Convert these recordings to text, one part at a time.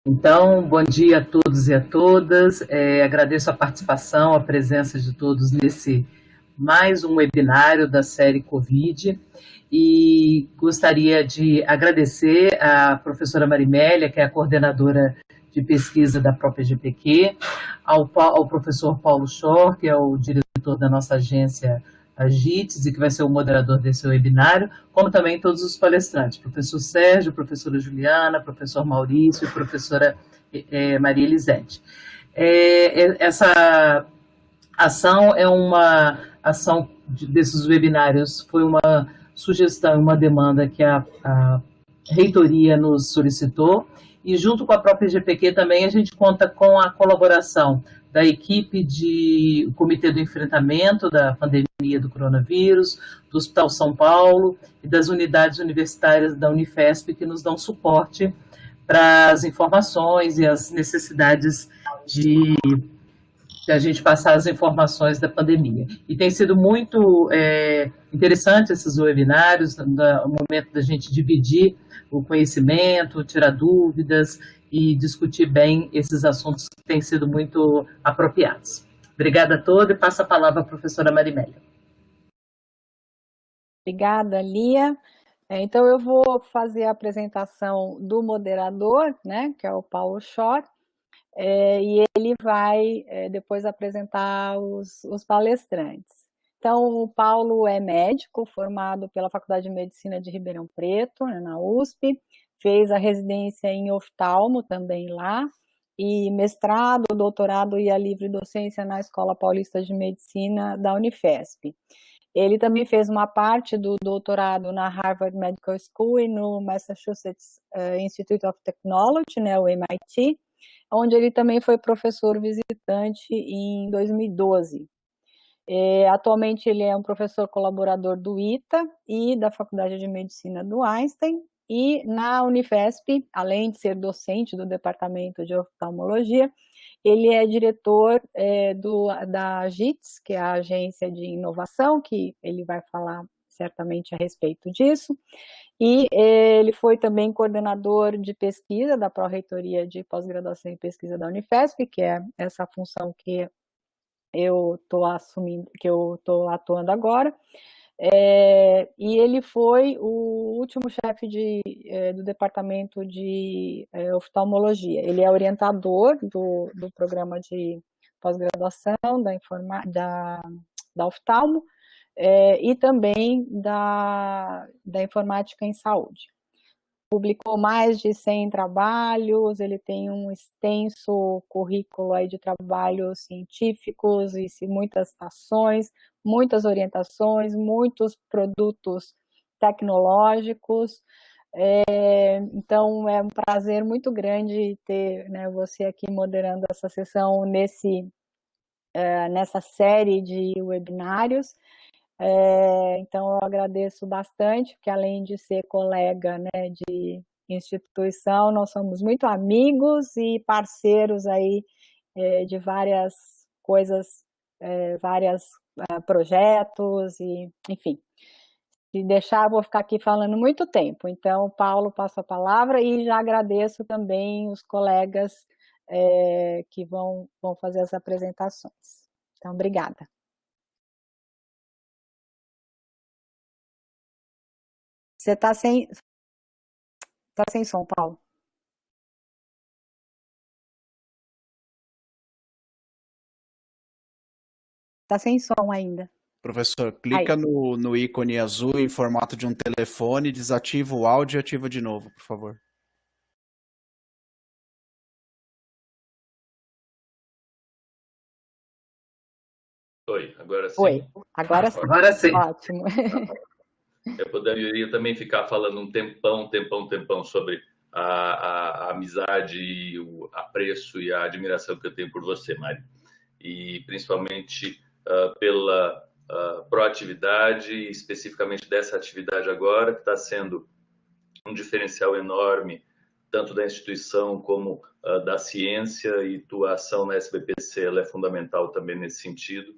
Então, bom dia a todos e a todas. Agradeço a participação, a presença de todos nesse mais um webinário da série Covid. E gostaria de agradecer à professora Marimélia, que é a coordenadora de pesquisa da própria GPQ, ao professor Paulo Schor, que é o diretor da nossa agência, a GITES, e que vai ser o moderador desse webinário, como também todos os palestrantes, professor Sérgio, professora Juliana, professor Maurício e professora Maria Elisete. Essa ação é uma ação desses webinários, foi uma sugestão, uma demanda que a reitoria nos solicitou, e junto com a própria GPQ também a gente conta com a colaboração da equipe do Comitê do Enfrentamento da Pandemia do Coronavírus, do Hospital São Paulo e das unidades universitárias da Unifesp, que nos dão suporte para as informações e as necessidades de a gente passar as informações da pandemia. E tem sido muito interessante esses webinários, o momento da gente dividir o conhecimento, tirar dúvidas e discutir bem esses assuntos que têm sido muito apropriados. Obrigada a todos e passo a palavra à professora Marimélia. Obrigada, Lia. Então, eu vou fazer a apresentação do moderador, né, que é o Paulo Schor, e ele vai depois apresentar os palestrantes. Então, o Paulo é médico, formado pela Faculdade de Medicina de Ribeirão Preto, né, na USP, fez a residência em oftalmo também lá, e mestrado, doutorado e a livre docência na Escola Paulista de Medicina da Unifesp. Ele também fez uma parte do doutorado na Harvard Medical School e no Massachusetts Institute of Technology, né, o MIT, onde ele também foi professor visitante em 2012. Atualmente ele é um professor colaborador do ITA e da Faculdade de Medicina do Einstein, e na Unifesp, além de ser docente do Departamento de Oftalmologia, ele é diretor da GITES, que é a Agência de Inovação, que ele vai falar certamente a respeito disso, e ele foi também coordenador de pesquisa da Pró-Reitoria de Pós-Graduação e Pesquisa da Unifesp, que é essa função que eu estou assumindo, que eu estou atuando agora, e ele foi o último chefe do departamento de oftalmologia. Ele é orientador do programa de pós-graduação da oftalmo e também da informática em saúde. Publicou mais de 100 trabalhos, ele tem um extenso currículo aí de trabalhos científicos e muitas citações, muitas orientações, muitos produtos tecnológicos. Então, é um prazer muito grande ter, né, você aqui moderando essa sessão nessa série de webinários. Então, eu agradeço bastante, porque além de ser colega, né, de instituição, nós somos muito amigos e parceiros aí de várias coisas, vários projetos, e enfim. Se deixar, eu vou ficar aqui falando muito tempo. Então, Paulo, passo a palavra e já agradeço também os colegas que vão fazer as apresentações. Então, obrigada. Você está sem som, Paulo. Está sem som ainda. Professor, clica no ícone azul em formato de um telefone, desativa o áudio e ativa de novo, por favor. Oi, agora sim. Oi, agora sim. Agora sim. Ótimo. Eu poderia também ficar falando um tempão sobre a amizade, e o apreço e a admiração que eu tenho por você, Mari. E principalmente pela proatividade, especificamente dessa atividade agora, que está sendo um diferencial enorme, tanto da instituição como da ciência, e tua ação na SBPC ela é fundamental também nesse sentido.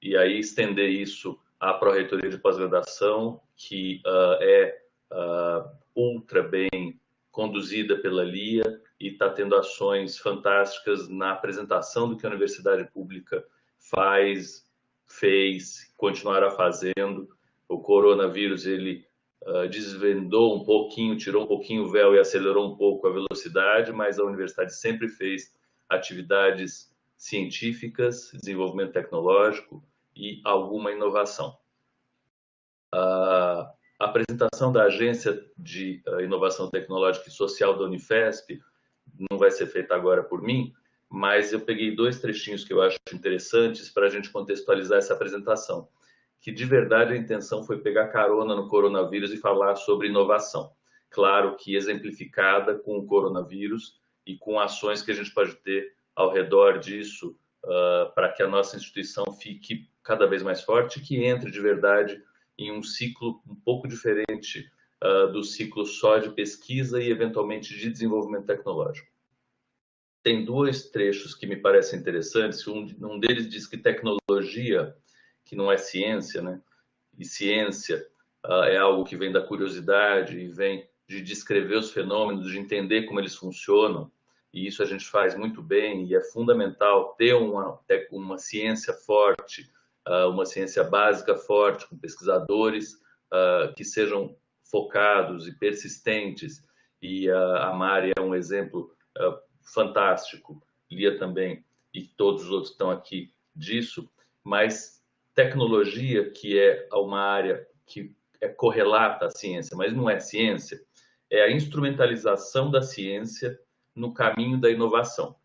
E aí estender isso à Pró-Reitoria de Pós-Graduação, que é ultra bem conduzida pela Lia, e está tendo ações fantásticas na apresentação do que a universidade pública fez, continuará fazendo. O coronavírus, ele desvendou um pouquinho, tirou um pouquinho o véu e acelerou um pouco a velocidade, mas a universidade sempre fez atividades científicas, desenvolvimento tecnológico e alguma inovação. A apresentação da Agência de Inovação Tecnológica e Social da Unifesp não vai ser feita agora por mim, mas eu peguei 2 trechinhos que eu acho interessantes para a gente contextualizar essa apresentação, que de verdade a intenção foi pegar carona no coronavírus e falar sobre inovação. Claro que exemplificada com o coronavírus e com ações que a gente pode ter ao redor disso para que a nossa instituição fique cada vez mais forte e que entre de verdade em um ciclo um pouco diferente do ciclo só de pesquisa e eventualmente de desenvolvimento tecnológico. Tem 2 trechos que me parecem interessantes. Um deles diz que tecnologia, que não é ciência, né? E ciência é algo que vem da curiosidade e vem de descrever os fenômenos, de entender como eles funcionam. E isso a gente faz muito bem e é fundamental ter uma ciência forte, uma ciência básica forte, com pesquisadores que sejam focados e persistentes. E a Mari é um exemplo fantástico, Lia também, e todos os outros que estão aqui disso, mas tecnologia, que é uma área que é correlata à ciência, mas não é ciência, é a instrumentalização da ciência no caminho da inovação.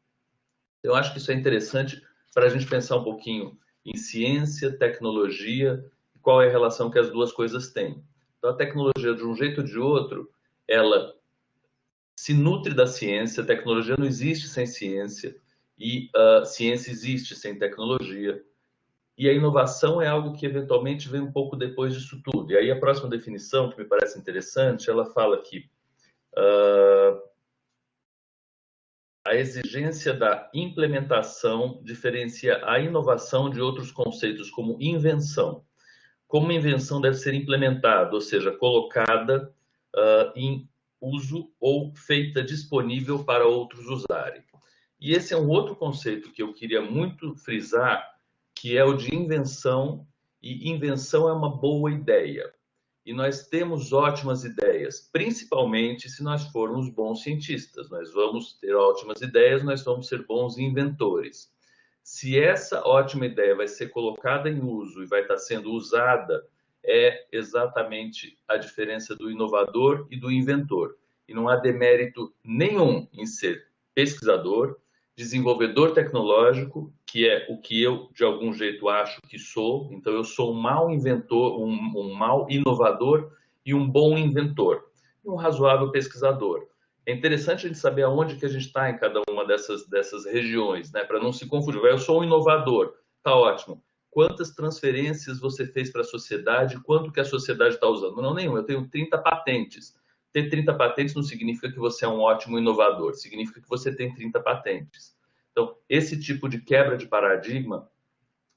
Eu acho que isso é interessante para a gente pensar um pouquinho em ciência, tecnologia, e qual é a relação que as duas coisas têm. Então, a tecnologia, de um jeito ou de outro, ela se nutre da ciência, a tecnologia não existe sem ciência, e a ciência existe sem tecnologia. E a inovação é algo que eventualmente vem um pouco depois disso tudo. E aí a próxima definição, que me parece interessante, ela fala que a exigência da implementação diferencia a inovação de outros conceitos, como invenção. Como uma invenção deve ser implementada, ou seja, colocada em uso ou feita disponível para outros usarem. E esse é um outro conceito que eu queria muito frisar, que é o de invenção, e invenção é uma boa ideia. E nós temos ótimas ideias, principalmente se nós formos bons cientistas. Nós vamos ter ótimas ideias, nós vamos ser bons inventores. Se essa ótima ideia vai ser colocada em uso e vai estar sendo usada, é exatamente a diferença do inovador e do inventor. E não há demérito nenhum em ser pesquisador, desenvolvedor tecnológico, que é o que eu, de algum jeito, acho que sou. Então, eu sou um mau inventor, um mau inovador e um bom inventor, e um razoável pesquisador. É interessante a gente saber aonde que a gente está em cada uma dessas regiões, né? Para não se confundir. Eu sou um inovador, tá ótimo. Quantas transferências você fez para a sociedade? Quanto que a sociedade está usando? Não, nenhum. Eu tenho 30 patentes. Ter 30 patentes não significa que você é um ótimo inovador. Significa que você tem 30 patentes. Então, esse tipo de quebra de paradigma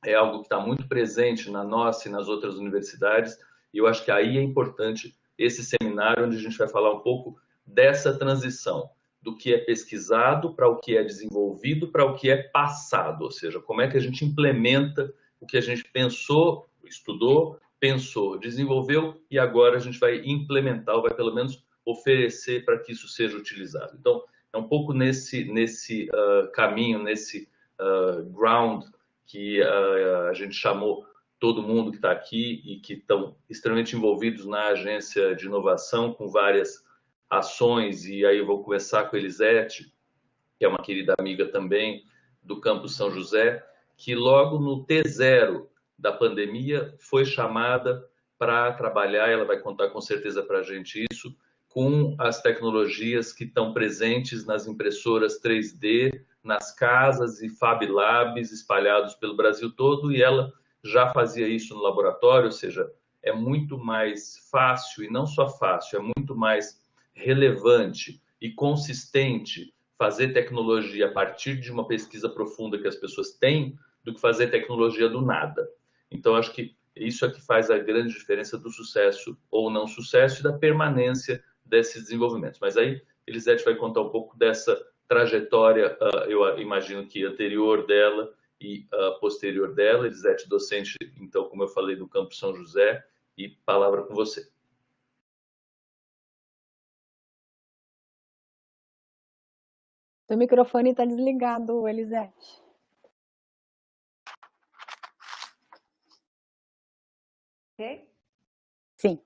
é algo que está muito presente na nossa e nas outras universidades. E eu acho que aí é importante esse seminário, onde a gente vai falar um pouco dessa transição, do que é pesquisado para o que é desenvolvido, para o que é passado. Ou seja, como é que a gente implementa o que a gente pensou, estudou, pensou, desenvolveu, e agora a gente vai implementar, ou vai pelo menos oferecer para que isso seja utilizado. Então, é um pouco nesse caminho, nesse ground que a gente chamou todo mundo que está aqui e que estão extremamente envolvidos na agência de inovação, com várias ações. E aí eu vou começar com a Elisete, que é uma querida amiga também do Campus São José, que logo no T0 da pandemia foi chamada para trabalhar, ela vai contar com certeza para a gente isso, com as tecnologias que estão presentes nas impressoras 3D, nas casas e Fab Labs espalhados pelo Brasil todo, e ela já fazia isso no laboratório, ou seja, é muito mais fácil, e não só fácil, é muito mais relevante e consistente fazer tecnologia a partir de uma pesquisa profunda que as pessoas têm, do que fazer tecnologia do nada. Então, acho que isso é que faz a grande diferença do sucesso ou não sucesso e da permanência desses desenvolvimentos. Mas aí Elisete vai contar um pouco dessa trajetória, eu imagino que anterior dela e posterior dela. Elisete, docente, então, como eu falei, do Campo São José, e palavra com você. Seu microfone está desligado, Elisete. Ok? Sim.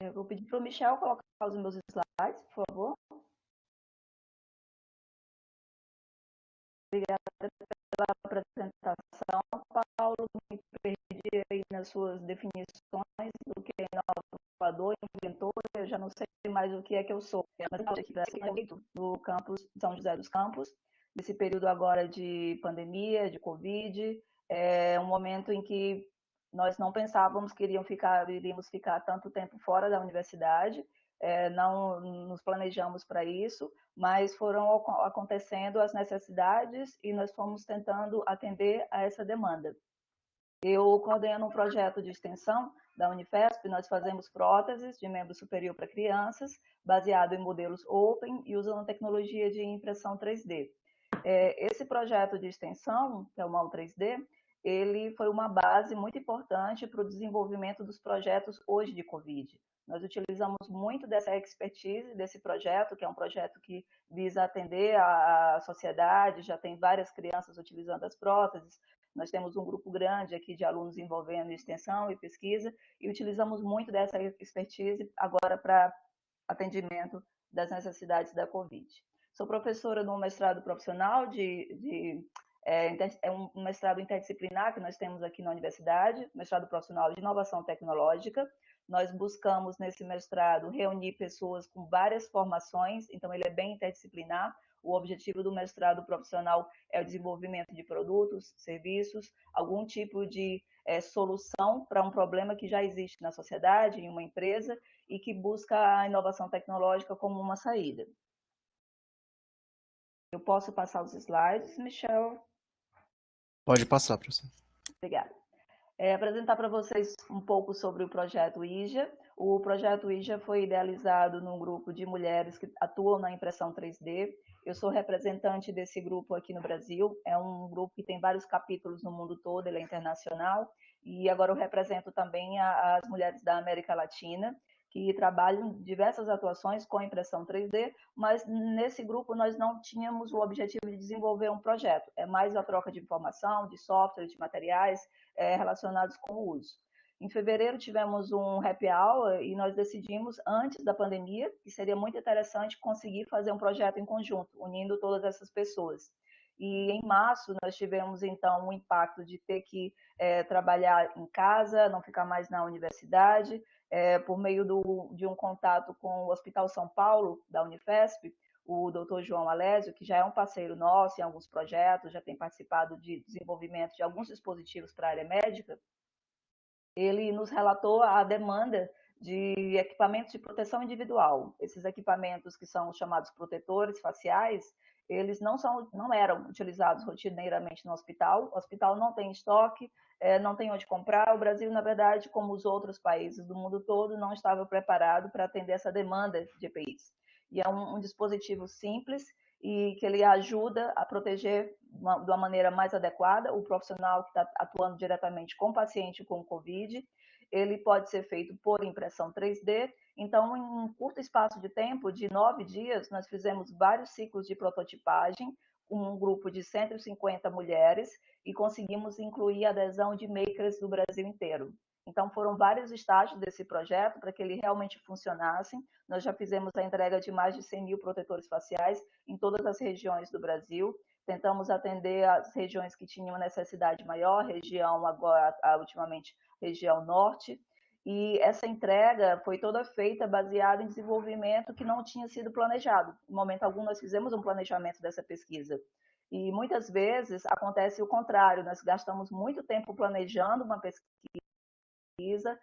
Eu vou pedir para o Michel colocar os meus slides, por favor. Obrigada pela apresentação, Paulo. Me perdi aí nas suas definições do que é inovador, inventor. Eu já não sei mais o que é que eu sou. Mas do campus São José dos Campos, nesse período agora de pandemia, de Covid, é um momento em que nós não pensávamos que iríamos ficar tanto tempo fora da universidade, não nos planejamos para isso, mas foram acontecendo as necessidades e nós fomos tentando atender a essa demanda. Eu coordeno um projeto de extensão da Unifesp, nós fazemos próteses de membro superior para crianças, baseado em modelos open e usando tecnologia de impressão 3D. Esse projeto de extensão, que é o MAU 3D, ele foi uma base muito importante para o desenvolvimento dos projetos hoje de Covid. Nós utilizamos muito dessa expertise desse projeto, que é um projeto que visa atender a sociedade, já tem várias crianças utilizando as próteses, nós temos um grupo grande aqui de alunos envolvendo extensão e pesquisa, e utilizamos muito dessa expertise agora para atendimento das necessidades da Covid. Sou professora no mestrado profissional um mestrado interdisciplinar que nós temos aqui na universidade, mestrado profissional de inovação tecnológica. Nós buscamos, nesse mestrado, reunir pessoas com várias formações, então ele é bem interdisciplinar. O objetivo do mestrado profissional é o desenvolvimento de produtos, serviços, algum tipo de solução para um problema que já existe na sociedade, em uma empresa, e que busca a inovação tecnológica como uma saída. Eu posso passar os slides, Michel? Pode passar, professor. Obrigada. Apresentar para vocês um pouco sobre o projeto IJA. O projeto IJA foi idealizado num grupo de mulheres que atuam na impressão 3D. Eu sou representante desse grupo aqui no Brasil. É um grupo que tem vários capítulos no mundo todo, ele é internacional. E agora eu represento também as mulheres da América Latina, que trabalham diversas atuações com impressão 3D, mas nesse grupo nós não tínhamos o objetivo de desenvolver um projeto. É mais a troca de informação, de software, de materiais, relacionados com o uso. Em fevereiro tivemos um happy hour e nós decidimos, antes da pandemia, que seria muito interessante conseguir fazer um projeto em conjunto, unindo todas essas pessoas. E em março nós tivemos então o impacto de ter que trabalhar em casa, não ficar mais na universidade, por meio de um contato com o Hospital São Paulo, da Unifesp, o Dr. João Alésio, que já é um parceiro nosso em alguns projetos, já tem participado de desenvolvimento de alguns dispositivos para a área médica, ele nos relatou a demanda de equipamentos de proteção individual. Esses equipamentos que são chamados protetores faciais, eles não eram utilizados rotineiramente no hospital. O hospital não tem estoque, não tem onde comprar. O Brasil, na verdade, como os outros países do mundo todo, não estava preparado para atender essa demanda de EPIs. E é um dispositivo simples e que ele ajuda a proteger de uma maneira mais adequada o profissional que está atuando diretamente com o paciente com Covid. Ele pode ser feito por impressão 3D. Então, em um curto espaço de tempo, de 9 dias, nós fizemos vários ciclos de prototipagem com um grupo de 150 mulheres e conseguimos incluir a adesão de makers do Brasil inteiro. Então, foram vários estágios desse projeto para que ele realmente funcionasse. Nós já fizemos a entrega de mais de 100 mil protetores faciais em todas as regiões do Brasil. Tentamos atender as regiões que tinham necessidade maior, região agora, ultimamente, região norte. E essa entrega foi toda feita baseada em desenvolvimento que não tinha sido planejado. Em momento algum, nós fizemos um planejamento dessa pesquisa. E muitas vezes acontece o contrário, nós gastamos muito tempo planejando uma pesquisa,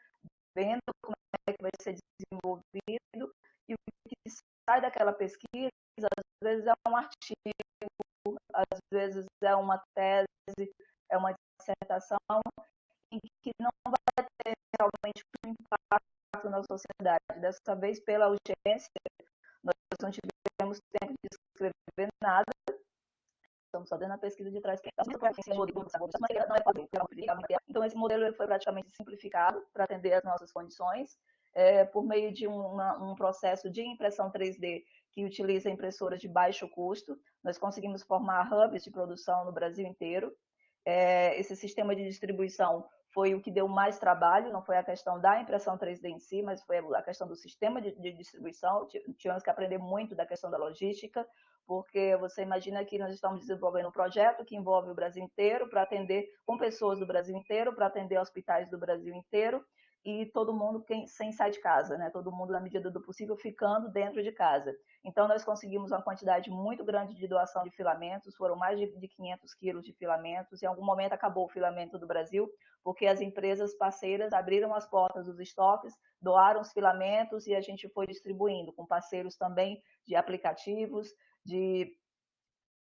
vendo como é que vai ser desenvolvido, e o que sai daquela pesquisa, às vezes é um artigo, às vezes é uma tese, é uma dissertação, em que não vai ter realmente um impacto na sociedade. Dessa vez, pela urgência, nós não tivemos tempo de escrever nada. Estamos só dando a pesquisa de trás. Então, esse modelo foi praticamente simplificado para atender as nossas condições, por meio de um processo de impressão 3D que utiliza impressoras de baixo custo. Nós conseguimos formar hubs de produção no Brasil inteiro. Esse sistema de distribuição foi o que deu mais trabalho, não foi a questão da impressão 3D em si, mas foi a questão do sistema de distribuição. Tivemos que aprender muito da questão da logística, porque você imagina que nós estamos desenvolvendo um projeto que envolve o Brasil inteiro, para atender com pessoas do Brasil inteiro, para atender hospitais do Brasil inteiro, e todo mundo sem sair de casa, né? Todo mundo, na medida do possível, ficando dentro de casa. Então, nós conseguimos uma quantidade muito grande de doação de filamentos, foram mais de 500 quilos de filamentos. Em algum momento acabou o filamento do Brasil, porque as empresas parceiras abriram as portas dos estoques, doaram os filamentos e a gente foi distribuindo, com parceiros também de aplicativos, de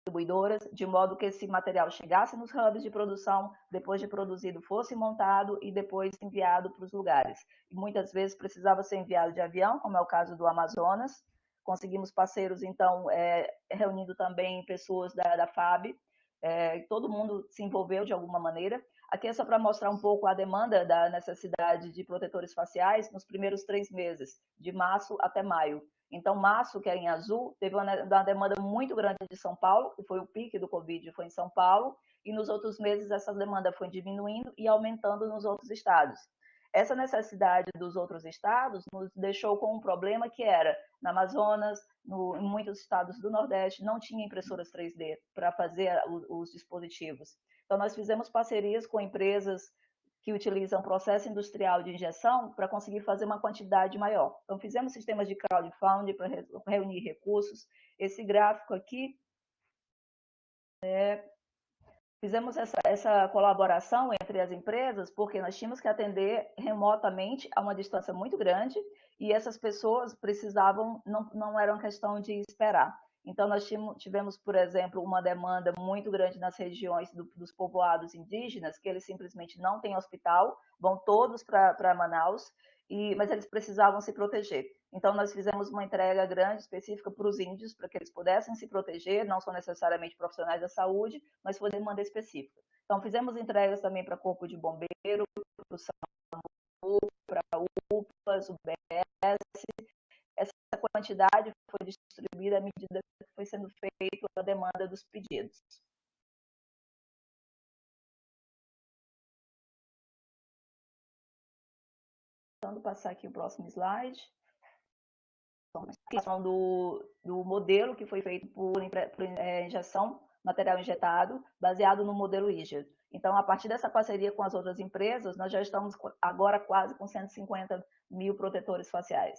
distribuidoras, de modo que esse material chegasse nos hubs de produção, depois de produzido fosse montado e depois enviado para os lugares. E muitas vezes precisava ser enviado de avião, como é o caso do Amazonas. Conseguimos parceiros, então, reunindo também pessoas da FAB, todo mundo se envolveu de alguma maneira. Aqui é só para mostrar um pouco a demanda da necessidade de protetores faciais nos primeiros 3 meses, de março até maio. Então, março, que é em azul, teve uma demanda muito grande de São Paulo, que foi o pique do Covid, foi em São Paulo, e nos outros meses essa demanda foi diminuindo e aumentando nos outros estados. Essa necessidade dos outros estados nos deixou com um problema que era, no Amazonas, em muitos estados do Nordeste, não tinha impressoras 3D para fazer os dispositivos. Então, nós fizemos parcerias com empresas que utilizam processo industrial de injeção para conseguir fazer uma quantidade maior. Então, fizemos sistemas de crowdfunding para reunir recursos. Esse gráfico aqui, fizemos essa colaboração entre as empresas porque nós tínhamos que atender remotamente a uma distância muito grande e essas pessoas precisavam, não era uma questão de esperar. Então, nós tivemos, por exemplo, uma demanda muito grande nas regiões dos povoados indígenas, que eles simplesmente não têm hospital, vão todos para Manaus, mas eles precisavam se proteger. Então, nós fizemos uma entrega grande, específica para os índios, para que eles pudessem se proteger, não são necessariamente profissionais da saúde, mas foi demanda específica. Então, fizemos entregas também para Corpo de Bombeiro, para o SAMU, para UPAs, UBS. Essa quantidade foi distribuída à medida que foi sendo feita a demanda dos pedidos. Vou passar aqui o próximo slide. A questão do modelo que foi feito por injeção, material injetado, baseado no modelo IJA. Então, a partir dessa parceria com as outras empresas, nós já estamos agora quase com 150 mil protetores faciais.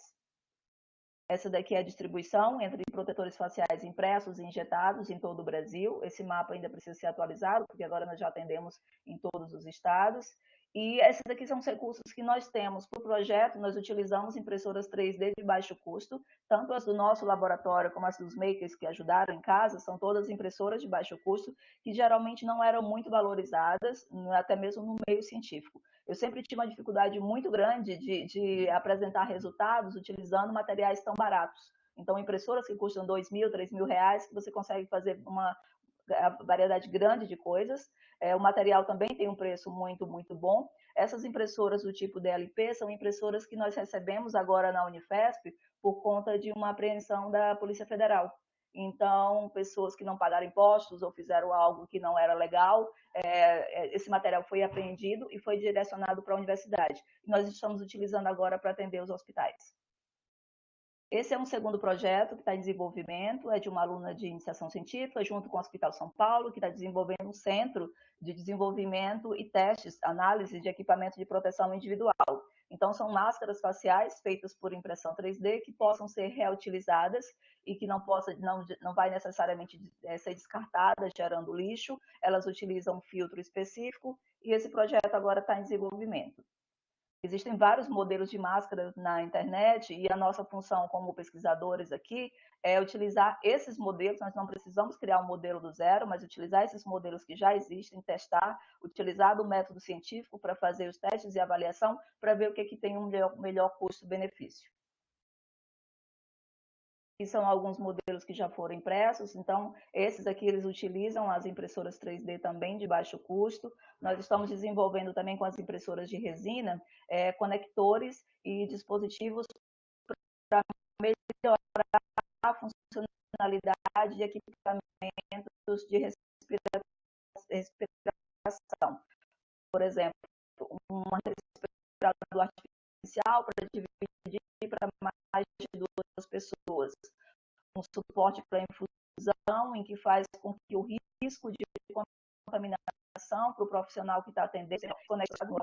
Essa daqui é a distribuição entre protetores faciais impressos e injetados em todo o Brasil. Esse mapa ainda precisa ser atualizado, porque agora nós já atendemos em todos os estados. E esses aqui são os recursos que nós temos para o projeto. Nós utilizamos impressoras 3D de baixo custo, tanto as do nosso laboratório como as dos makers que ajudaram em casa, são todas impressoras de baixo custo, que geralmente não eram muito valorizadas, até mesmo no meio científico. Eu sempre tive uma dificuldade muito grande de apresentar resultados utilizando materiais tão baratos. Então, impressoras que custam R$2.000, R$3.000, que você consegue fazer uma variedade grande de coisas. O material também tem um preço muito, muito bom. Essas impressoras do tipo DLP são impressoras que nós recebemos agora na Unifesp por conta de uma apreensão da Polícia Federal. Então, pessoas que não pagaram impostos ou fizeram algo que não era legal, esse material foi apreendido e foi direcionado para a universidade. Nós estamos utilizando agora para atender os hospitais. Esse é um segundo projeto que está em desenvolvimento, é de uma aluna de iniciação científica, junto com o Hospital São Paulo, que está desenvolvendo um centro de desenvolvimento e testes, análise de equipamento de proteção individual. Então, são máscaras faciais feitas por impressão 3D que possam ser reutilizadas e que não vai necessariamente ser descartada, gerando lixo. Elas utilizam um filtro específico e esse projeto agora está em desenvolvimento. Existem vários modelos de máscaras na internet e a nossa função como pesquisadores aqui é utilizar esses modelos. Nós não precisamos criar um modelo do zero, mas utilizar esses modelos que já existem, testar, utilizar o método científico para fazer os testes e avaliação para ver o que tem um melhor custo-benefício. E são alguns modelos que já foram impressos, então esses aqui eles utilizam as impressoras 3D também de baixo custo. Nós estamos desenvolvendo também com as impressoras de resina conectores e dispositivos para melhorar a funcionalidade de equipamentos de respiração. Por exemplo, um respirador artificial para dividir para mais de 2 pessoas. Um suporte para infusão, em que faz com que o risco de contaminação para o profissional que está atendendo seja conectado.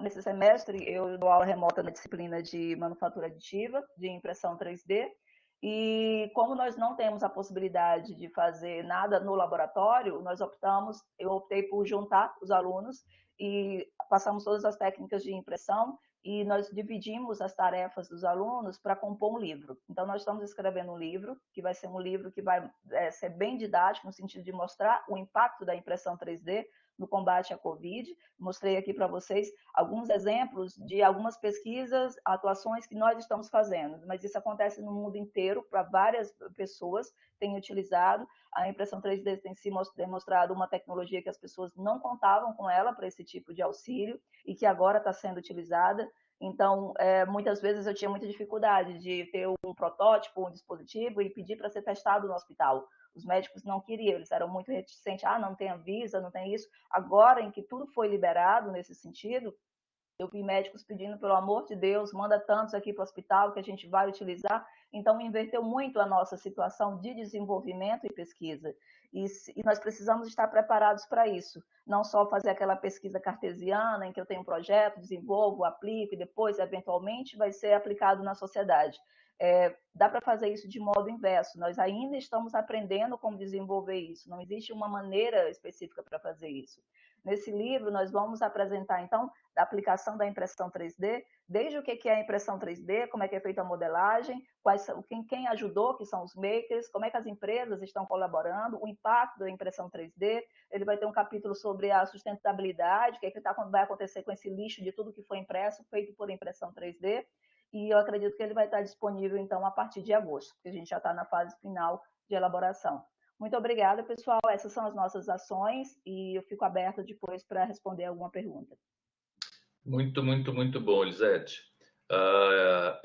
Nesse semestre, eu dou aula remota na disciplina de manufatura aditiva, de impressão 3D, e como nós não temos a possibilidade de fazer nada no laboratório, eu optei por juntar os alunos e passamos todas as técnicas de impressão e nós dividimos as tarefas dos alunos para compor um livro. Então, nós estamos escrevendo um livro, que vai ser um livro que vai ser bem didático, no sentido de mostrar o impacto da impressão 3D no combate à Covid. Mostrei aqui para vocês alguns exemplos de algumas pesquisas, atuações que nós estamos fazendo, mas isso acontece no mundo inteiro, para várias pessoas têm utilizado. A impressão 3D tem se demonstrado uma tecnologia que as pessoas não contavam com ela para esse tipo de auxílio e que agora está sendo utilizada. Então, muitas vezes eu tinha muita dificuldade de ter um protótipo, um dispositivo e pedir para ser testado no hospital. Os médicos não queriam, eles eram muito reticentes. Não tem Anvisa, não tem isso. Agora, em que tudo foi liberado nesse sentido, eu vi médicos pedindo, pelo amor de Deus, manda tantos aqui para o hospital que a gente vai utilizar. Então, inverteu muito a nossa situação de desenvolvimento e pesquisa. E nós precisamos estar preparados para isso. Não só fazer aquela pesquisa cartesiana, em que eu tenho um projeto, desenvolvo, aplico e depois, eventualmente, vai ser aplicado na sociedade. Dá para fazer isso de modo inverso. Nós ainda estamos aprendendo como desenvolver isso. Não existe uma maneira específica para fazer isso. Nesse livro, nós vamos apresentar, então, a aplicação da impressão 3D, desde o que é a impressão 3D, como é que é feita a modelagem, quem ajudou, que são os makers, como é que as empresas estão colaborando, o impacto da impressão 3D. Ele vai ter um capítulo sobre a sustentabilidade, o que vai acontecer com esse lixo de tudo que foi impresso, feito por impressão 3D. E eu acredito que ele vai estar disponível, então, a partir de agosto, porque a gente já está na fase final de elaboração. Muito obrigada, pessoal. Essas são as nossas ações e eu fico aberta depois para responder alguma pergunta. Muito, muito, muito bom, Elisete.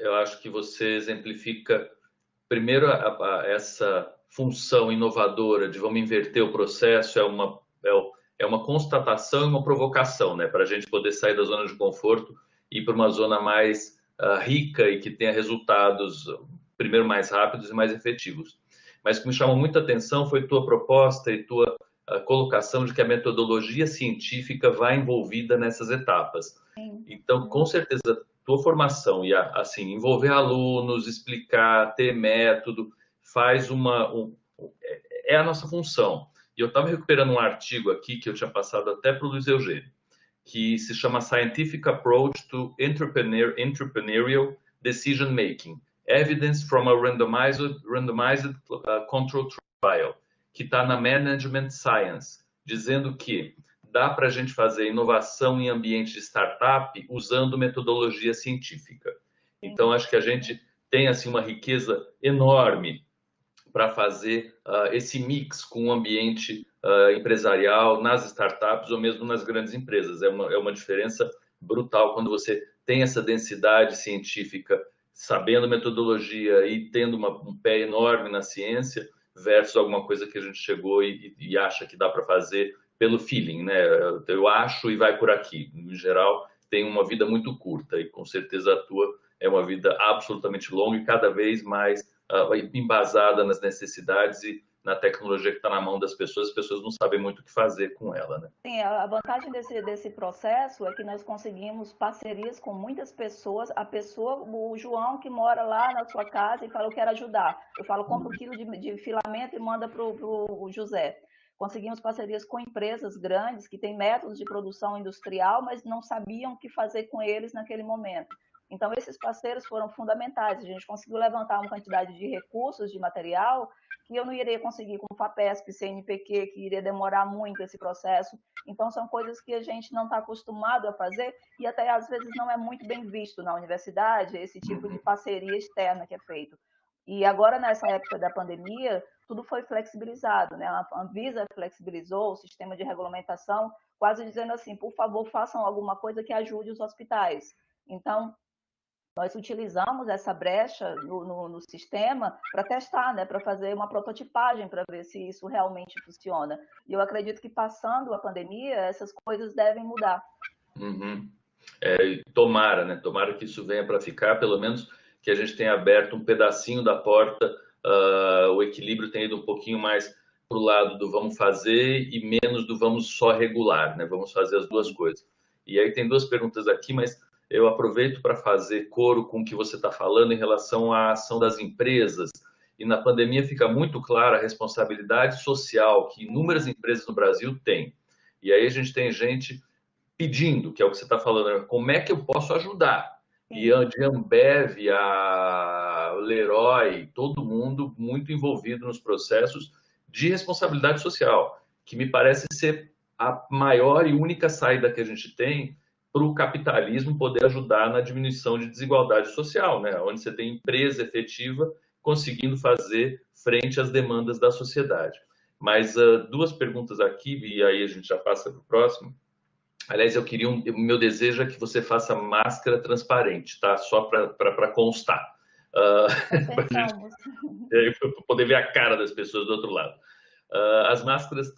Eu acho que você exemplifica, primeiro, essa função inovadora de vamos inverter o processo, é uma constatação e uma provocação, né, para a gente poder sair da zona de conforto e ir para uma zona mais rica e que tenha resultados, primeiro, mais rápidos e mais efetivos. Mas o que me chamou muita atenção foi tua proposta e tua colocação de que a metodologia científica vai envolvida nessas etapas. Então, com certeza, tua formação e assim, envolver alunos, explicar, ter método, é a nossa função. E eu estava recuperando um artigo aqui que eu tinha passado até para o Luiz Eugênio, que se chama Scientific Approach to Entrepreneurial Decision Making. Evidence from a Randomized Control Trial, que está na Management Science, dizendo que dá para a gente fazer inovação em ambiente de startup usando metodologia científica. Então, acho que a gente tem assim, uma riqueza enorme para fazer esse mix com o ambiente empresarial nas startups ou mesmo nas grandes empresas. É uma diferença brutal quando você tem essa densidade científica, sabendo metodologia e tendo um pé enorme na ciência, versus alguma coisa que a gente chegou e acha que dá para fazer pelo feeling, né? Eu acho e vai por aqui. Em geral, tem uma vida muito curta e com certeza a tua é uma vida absolutamente longa e cada vez mais embasada nas necessidades e na tecnologia que está na mão das pessoas, as pessoas não sabem muito o que fazer com ela, né? Sim, a vantagem desse processo é que nós conseguimos parcerias com muitas pessoas. O João que mora lá na sua casa e fala, eu quero ajudar. Eu falo, compra 1 quilo de filamento e manda para o José. Conseguimos parcerias com empresas grandes que têm métodos de produção industrial, mas não sabiam o que fazer com eles naquele momento. Então, esses parceiros foram fundamentais. A gente conseguiu levantar uma quantidade de recursos, de material, que eu não iria conseguir com o FAPESP, CNPq, que iria demorar muito esse processo. Então, são coisas que a gente não está acostumado a fazer e até, às vezes, não é muito bem visto na universidade, esse tipo de parceria externa que é feito. E agora, nessa época da pandemia, tudo foi flexibilizado, né? A Anvisa flexibilizou o sistema de regulamentação, quase dizendo assim, por favor, façam alguma coisa que ajude os hospitais. Então, nós utilizamos essa brecha no sistema para testar, né? Para fazer uma prototipagem, para ver se isso realmente funciona. E eu acredito que, passando a pandemia, essas coisas devem mudar. Uhum. Tomara, né? Tomara que isso venha para ficar, pelo menos que a gente tenha aberto um pedacinho da porta, o equilíbrio tenha ido um pouquinho mais para o lado do vamos fazer e menos do vamos só regular, né? Vamos fazer as duas coisas. E aí tem duas perguntas aqui, mas eu aproveito para fazer coro com o que você está falando em relação à ação das empresas. E na pandemia fica muito clara a responsabilidade social que inúmeras empresas no Brasil têm. E aí a gente tem gente pedindo, que é o que você está falando, né? Como é que eu posso ajudar? E de Ambev, a Leroy, todo mundo muito envolvido nos processos de responsabilidade social, que me parece ser a maior e única saída que a gente tem para o capitalismo poder ajudar na diminuição de desigualdade social, né? Onde você tem empresa efetiva conseguindo fazer frente às demandas da sociedade. Mas duas perguntas aqui, e aí a gente já passa para o próximo. Aliás, o meu desejo é que você faça máscara transparente, tá? Só para constar. Pensamos. Para poder ver a cara das pessoas do outro lado. As máscaras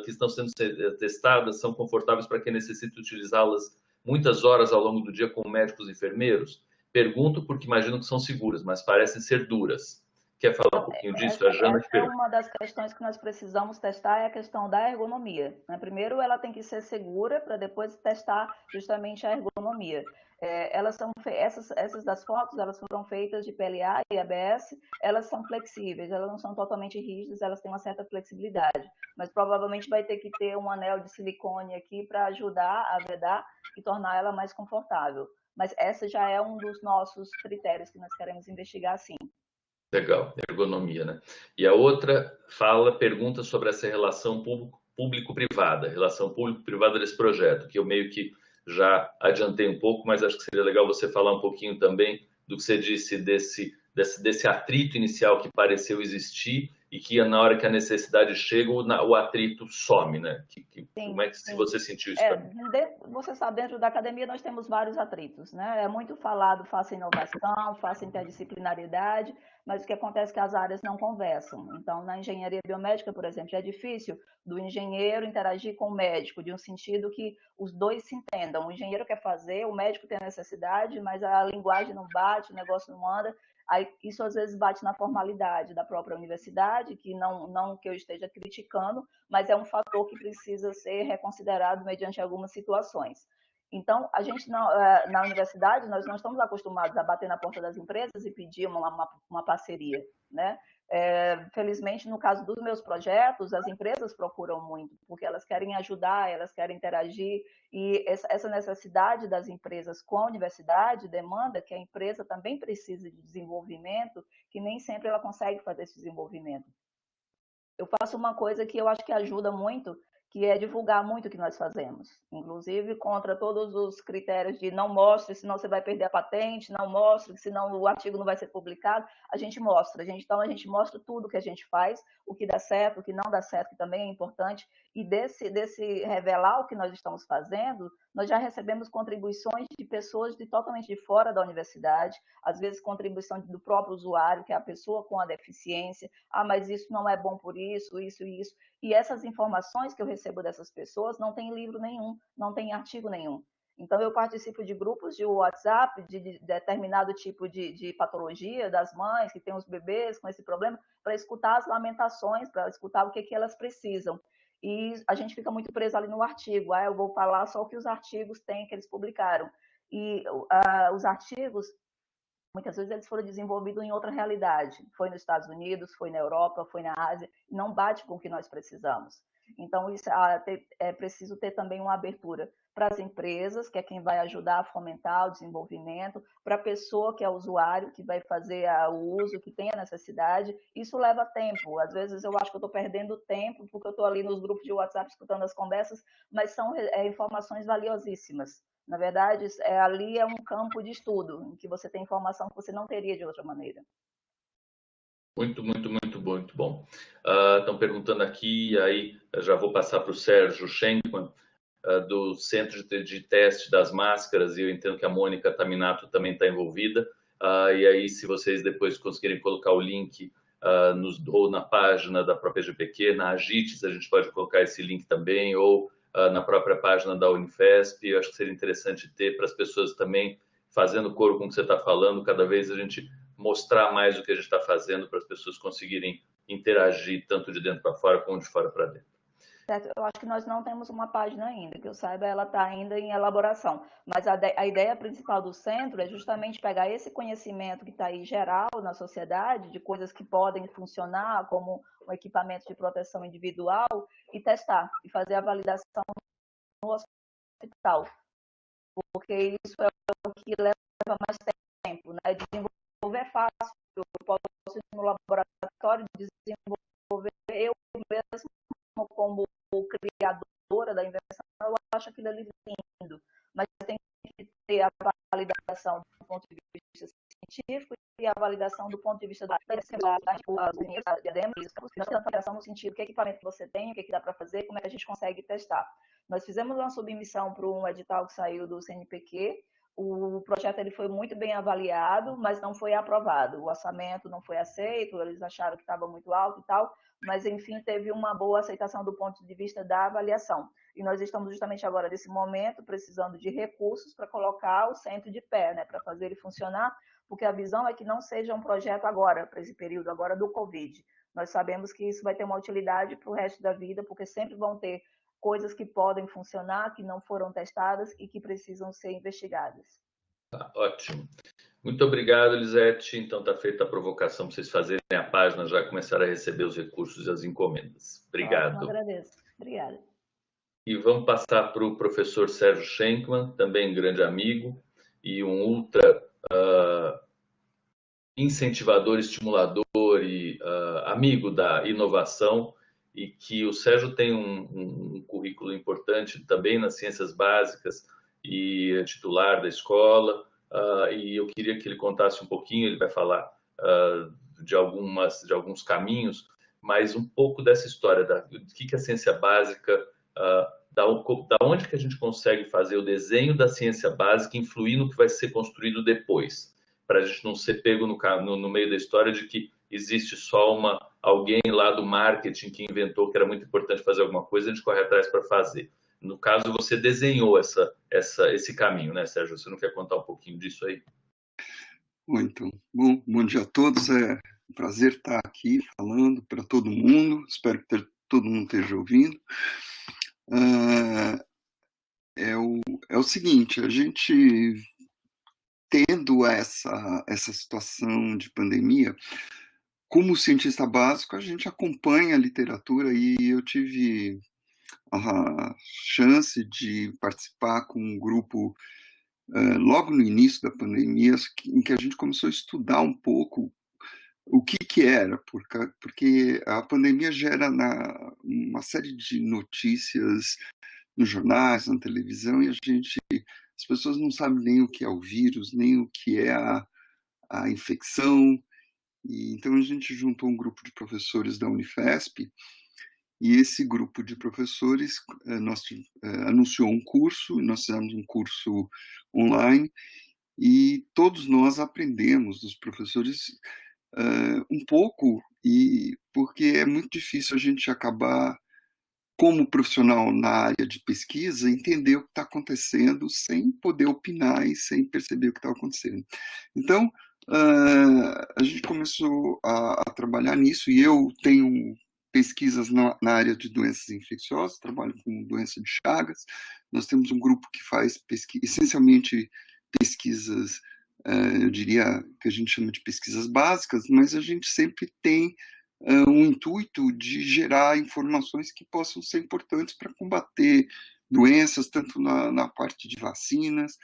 que estão sendo testadas são confortáveis para quem necessita utilizá-las muitas horas ao longo do dia com médicos e enfermeiros? Pergunto porque imagino que são seguras, mas parecem ser duras. Quer falar um pouquinho disso? A Jana te pergunta. Uma das questões que nós precisamos testar é a questão da ergonomia, né? Primeiro, ela tem que ser segura para depois testar justamente a ergonomia. Essas das fotos, elas foram feitas de PLA e ABS, elas são flexíveis, elas não são totalmente rígidas, elas têm uma certa flexibilidade, mas provavelmente vai ter que ter um anel de silicone aqui para ajudar a vedar e tornar ela mais confortável. Mas essa já é um dos nossos critérios que nós queremos investigar, sim. Legal, ergonomia, né? E a outra pergunta sobre essa relação público-privada, relação público-privada desse projeto, que eu meio que já adiantei um pouco, mas acho que seria legal você falar um pouquinho também do que você disse desse atrito inicial que pareceu existir e que na hora que a necessidade chega, o atrito some, né? Como é que se você sentiu isso também? Você sabe, dentro da academia nós temos vários atritos, né? É muito falado, faça inovação, faça interdisciplinariedade, mas o que acontece é que as áreas não conversam. Então, na engenharia biomédica, por exemplo, é difícil do engenheiro interagir com o médico, de um sentido que os dois se entendam. O engenheiro quer fazer, o médico tem a necessidade, mas a linguagem não bate, o negócio não anda. Aí, isso às vezes bate na formalidade da própria universidade, que não que eu esteja criticando, mas é um fator que precisa ser reconsiderado mediante algumas situações. Então, a gente na universidade, nós não estamos acostumados a bater na porta das empresas e pedir uma parceria, né? Felizmente, no caso dos meus projetos, as empresas procuram muito, porque elas querem ajudar, elas querem interagir, e essa necessidade das empresas com a universidade demanda que a empresa também precise de desenvolvimento, que nem sempre ela consegue fazer esse desenvolvimento. Eu faço uma coisa que eu acho que ajuda muito, que é divulgar muito o que nós fazemos, inclusive contra todos os critérios de não mostre, senão você vai perder a patente, não mostre, senão o artigo não vai ser publicado. A gente mostra, então a gente mostra tudo que a gente faz, o que dá certo, o que não dá certo, que também é importante, e desse revelar o que nós estamos fazendo, nós já recebemos contribuições de pessoas totalmente de fora da universidade, às vezes contribuição do próprio usuário, que é a pessoa com a deficiência, mas isso não é bom por isso, isso e isso. E essas informações que eu recebo dessas pessoas não tem livro nenhum, não tem artigo nenhum. Então, eu participo de grupos de WhatsApp de determinado tipo de patologia das mães que têm os bebês com esse problema, para escutar as lamentações, para escutar o que elas precisam. E a gente fica muito preso ali no artigo. Eu vou falar só o que os artigos têm, que eles publicaram. E os artigos, muitas vezes eles foram desenvolvidos em outra realidade. Foi nos Estados Unidos, foi na Europa, foi na Ásia, não bate com o que nós precisamos. Então, isso é preciso ter também uma abertura para as empresas, que é quem vai ajudar a fomentar o desenvolvimento, para a pessoa que é usuário, que vai fazer o uso, que tem a necessidade. Isso leva tempo. Às vezes eu acho que eu estou perdendo tempo, porque eu estou ali nos grupos de WhatsApp escutando as conversas, mas são informações valiosíssimas. Na verdade, ali é um campo de estudo, em que você tem informação que você não teria de outra maneira. Muito, muito, muito bom, muito bom. Estão perguntando aqui, aí já vou passar para o Sérgio Schenkman, do Centro de Teste das Máscaras, e eu entendo que a Mônica Taminato também está envolvida. E aí, se vocês depois conseguirem colocar o link ou na página da própria GPQ, na Agites, a gente pode colocar esse link também, ou na própria página da Unifesp. Eu acho que seria interessante ter para as pessoas também, fazendo coro com o que você está falando, cada vez a gente mostrar mais o que a gente está fazendo para as pessoas conseguirem interagir tanto de dentro para fora como de fora para dentro. Certo. Eu acho que nós não temos uma página ainda, que eu saiba, ela está ainda em elaboração. Mas a ideia principal do centro é justamente pegar esse conhecimento que está aí geral na sociedade, de coisas que podem funcionar como um equipamento de proteção individual, e testar, e fazer a validação no hospital. Porque isso é o que leva mais tempo, né? Desenvolver é fácil, eu posso ir no laboratório desenvolver eu mesmo como criadora da invenção, eu acho aquilo ali lindo, mas tem que ter a validação do ponto de vista científico e a validação do ponto de vista da validação no sentido que equipamento que você tem, o que dá para fazer, como é que a gente consegue testar. Nós fizemos uma submissão para um edital que saiu do CNPq. O projeto ele foi muito bem avaliado, mas não foi aprovado. O orçamento não foi aceito, eles acharam que estava muito alto e tal, mas, enfim, teve uma boa aceitação do ponto de vista da avaliação. E nós estamos justamente agora, nesse momento, precisando de recursos para colocar o centro de pé, né, para fazer ele funcionar, porque a visão é que não seja um projeto agora, para esse período agora do Covid. Nós sabemos que isso vai ter uma utilidade para o resto da vida, porque sempre vão ter coisas que podem funcionar, que não foram testadas e que precisam ser investigadas. Ótimo. Muito obrigado, Elisete. Então, está feita a provocação para vocês fazerem a página, já começar a receber os recursos e as encomendas. Obrigado. Eu agradeço. Obrigada. E vamos passar para o professor Sérgio Schenkman, também grande amigo e um ultra incentivador, estimulador e amigo da inovação, e que o Sérgio tem um currículo importante também nas ciências básicas e é titular da escola, e eu queria que ele contasse um pouquinho, ele vai falar de alguns caminhos, mas um pouco dessa história, do que a ciência básica, da onde que a gente consegue fazer o desenho da ciência básica influir no que vai ser construído depois, para a gente não ser pego no meio da história de que existe só alguém lá do marketing que inventou que era muito importante fazer alguma coisa, a gente corre atrás para fazer. No caso, você desenhou esse caminho, né, Sérgio? Você não quer contar um pouquinho disso aí? Muito bom. Bom dia a todos. É um prazer estar aqui falando para todo mundo. Espero que todo mundo esteja ouvindo. É o seguinte, a gente tendo essa situação de pandemia, como cientista básico, a gente acompanha a literatura e eu tive a chance de participar com um grupo logo no início da pandemia, em que a gente começou a estudar um pouco o que era, porque a pandemia gera uma série de notícias nos jornais, na televisão, e as pessoas não sabem nem o que é o vírus, nem o que é a infecção. E então a gente juntou um grupo de professores da Unifesp, e esse grupo de professores anunciou um curso, nós fizemos um curso online, e todos nós aprendemos dos professores um pouco, porque é muito difícil a gente acabar, como profissional na área de pesquisa, entender o que está acontecendo sem poder opinar e sem perceber o que está acontecendo. Então, a gente começou a trabalhar nisso, e eu tenho pesquisas na área de doenças infecciosas, trabalho com doença de Chagas. Nós temos um grupo que faz essencialmente pesquisas eu diria que a gente chama de pesquisas básicas, mas a gente sempre tem um intuito de gerar informações que possam ser importantes para combater doenças, tanto na parte de vacinas,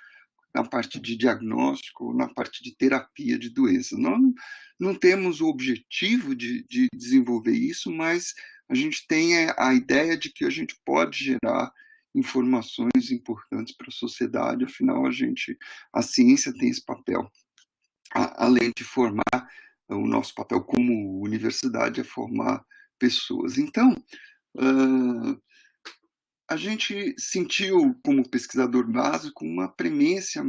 na parte de diagnóstico, na parte de terapia de doenças. Nós não temos o objetivo de desenvolver isso, mas a gente tem a ideia de que a gente pode gerar informações importantes para a sociedade, afinal a ciência tem esse papel, além de formar, o nosso papel como universidade é formar pessoas. Então, a gente sentiu, como pesquisador básico, uma premência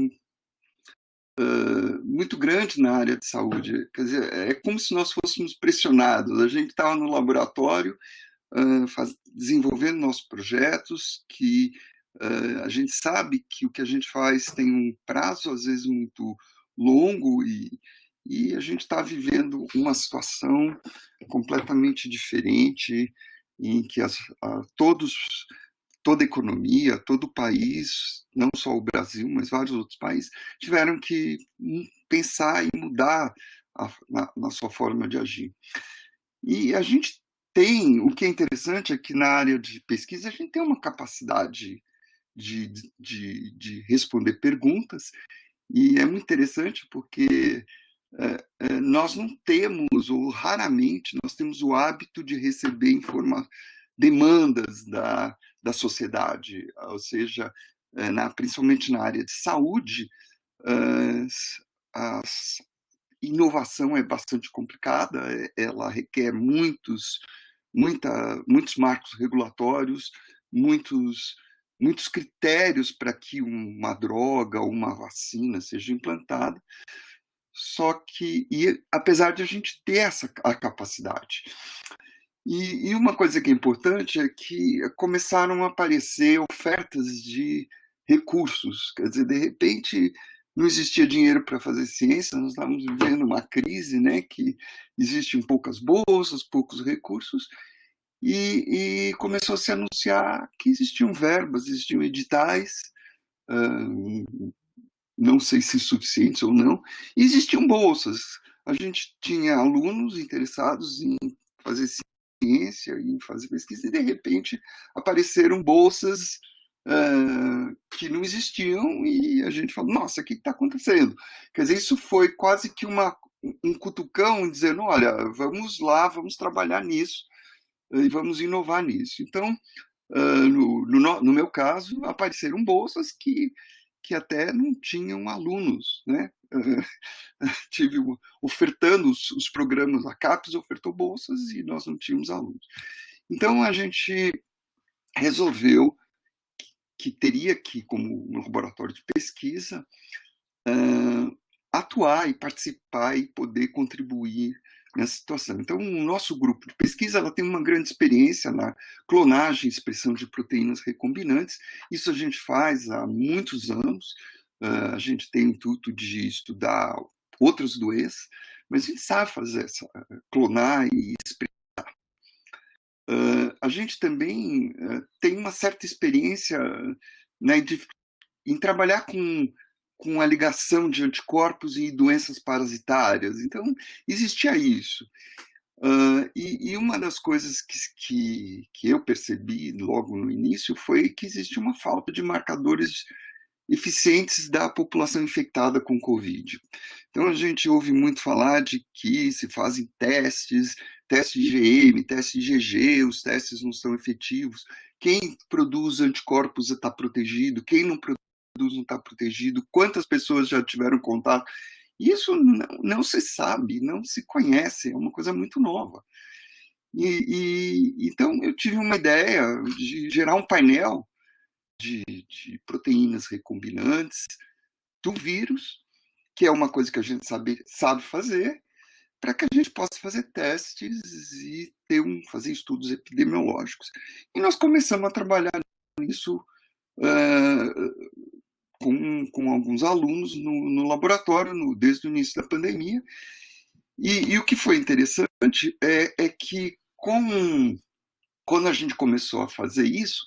muito grande na área de saúde. Quer dizer, é como se nós fôssemos pressionados. A gente estava no laboratório desenvolvendo nossos projetos, que a gente sabe que o que a gente faz tem um prazo, às vezes, muito longo, e a gente está vivendo uma situação completamente diferente, em que toda a economia, todo o país, não só o Brasil, mas vários outros países, tiveram que pensar e mudar na sua forma de agir. E a gente o que é interessante é que na área de pesquisa a gente tem uma capacidade de responder perguntas, e é muito interessante porque nós não temos, ou raramente, nós temos o hábito de receber demandas da sociedade, ou seja, principalmente na área de saúde, a inovação é bastante complicada, ela requer muitos marcos regulatórios, muitos critérios para que uma droga ou uma vacina seja implantada, só que, apesar de a gente ter a capacidade. E uma coisa que é importante é que começaram a aparecer ofertas de recursos, quer dizer, de repente não existia dinheiro para fazer ciência, nós estávamos vivendo uma crise, né, que existem poucas bolsas, poucos recursos, e começou a se anunciar que existiam verbas, existiam editais, não sei se suficientes ou não, e existiam bolsas. A gente tinha alunos interessados em fazer ciência, em fazer pesquisa, e de repente apareceram bolsas que não existiam, e a gente falou, nossa, o que está acontecendo? Quer dizer, isso foi quase que um cutucão dizendo, olha, vamos lá, vamos trabalhar nisso, e vamos inovar nisso. Então, no meu caso, apareceram bolsas que até não tinham alunos, né? Tive ofertando os programas, a CAPES ofertou bolsas e nós não tínhamos alunos. Então, a gente resolveu que teria que, como um laboratório de pesquisa, atuar e participar e poder contribuir nessa situação. Então, o nosso grupo de pesquisa ela tem uma grande experiência na clonagem e expressão de proteínas recombinantes. Isso a gente faz há muitos anos. A gente tem o intuito de estudar outras doenças, mas a gente sabe fazer clonar e expressar. A gente também tem uma certa experiência, né, em trabalhar com a ligação de anticorpos e doenças parasitárias. Então, existia isso. E uma das coisas que eu percebi logo no início foi que existia uma falta de marcadores eficientes da população infectada com Covid. Então, a gente ouve muito falar de que se fazem testes IgM, teste IgG, os testes não são efetivos, quem produz anticorpos está protegido, quem não produz não está protegido, quantas pessoas já tiveram contato. Isso não se sabe, não se conhece, é uma coisa muito nova. Então, eu tive uma ideia de gerar um painel de proteínas recombinantes do vírus, que é uma coisa que a gente sabe fazer, para que a gente possa fazer testes e fazer estudos epidemiológicos. E nós começamos a trabalhar nisso com alguns alunos no laboratório, desde o início da pandemia. E o que foi interessante é que, quando a gente começou a fazer isso,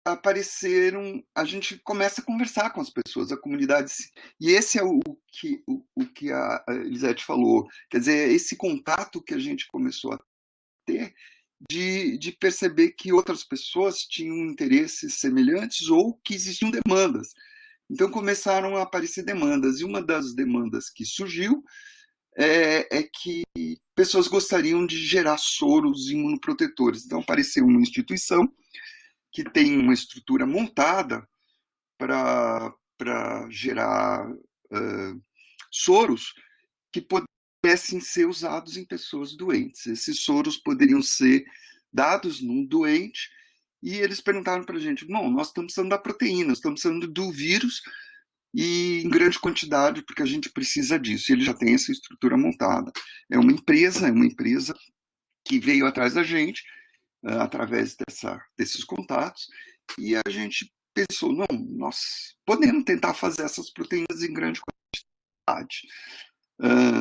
apareceram, a gente começa a conversar com as pessoas, a comunidade, e esse é o que a Elisete falou, quer dizer, esse contato que a gente começou a ter, de perceber que outras pessoas tinham interesses semelhantes ou que existiam demandas. Então começaram a aparecer demandas, e uma das demandas que surgiu é que pessoas gostariam de gerar soros imunoprotetores. Então apareceu uma instituição que tem uma estrutura montada para gerar soros que pudessem ser usados em pessoas doentes. Esses soros poderiam ser dados num doente, e eles perguntaram para a gente, não, nós estamos precisando da proteína, nós estamos precisando do vírus, e em grande quantidade, porque a gente precisa disso. E ele já tem essa estrutura montada. É uma empresa que veio atrás da gente, através desses contatos, e a gente pensou, não, nós podemos tentar fazer essas proteínas em grande quantidade.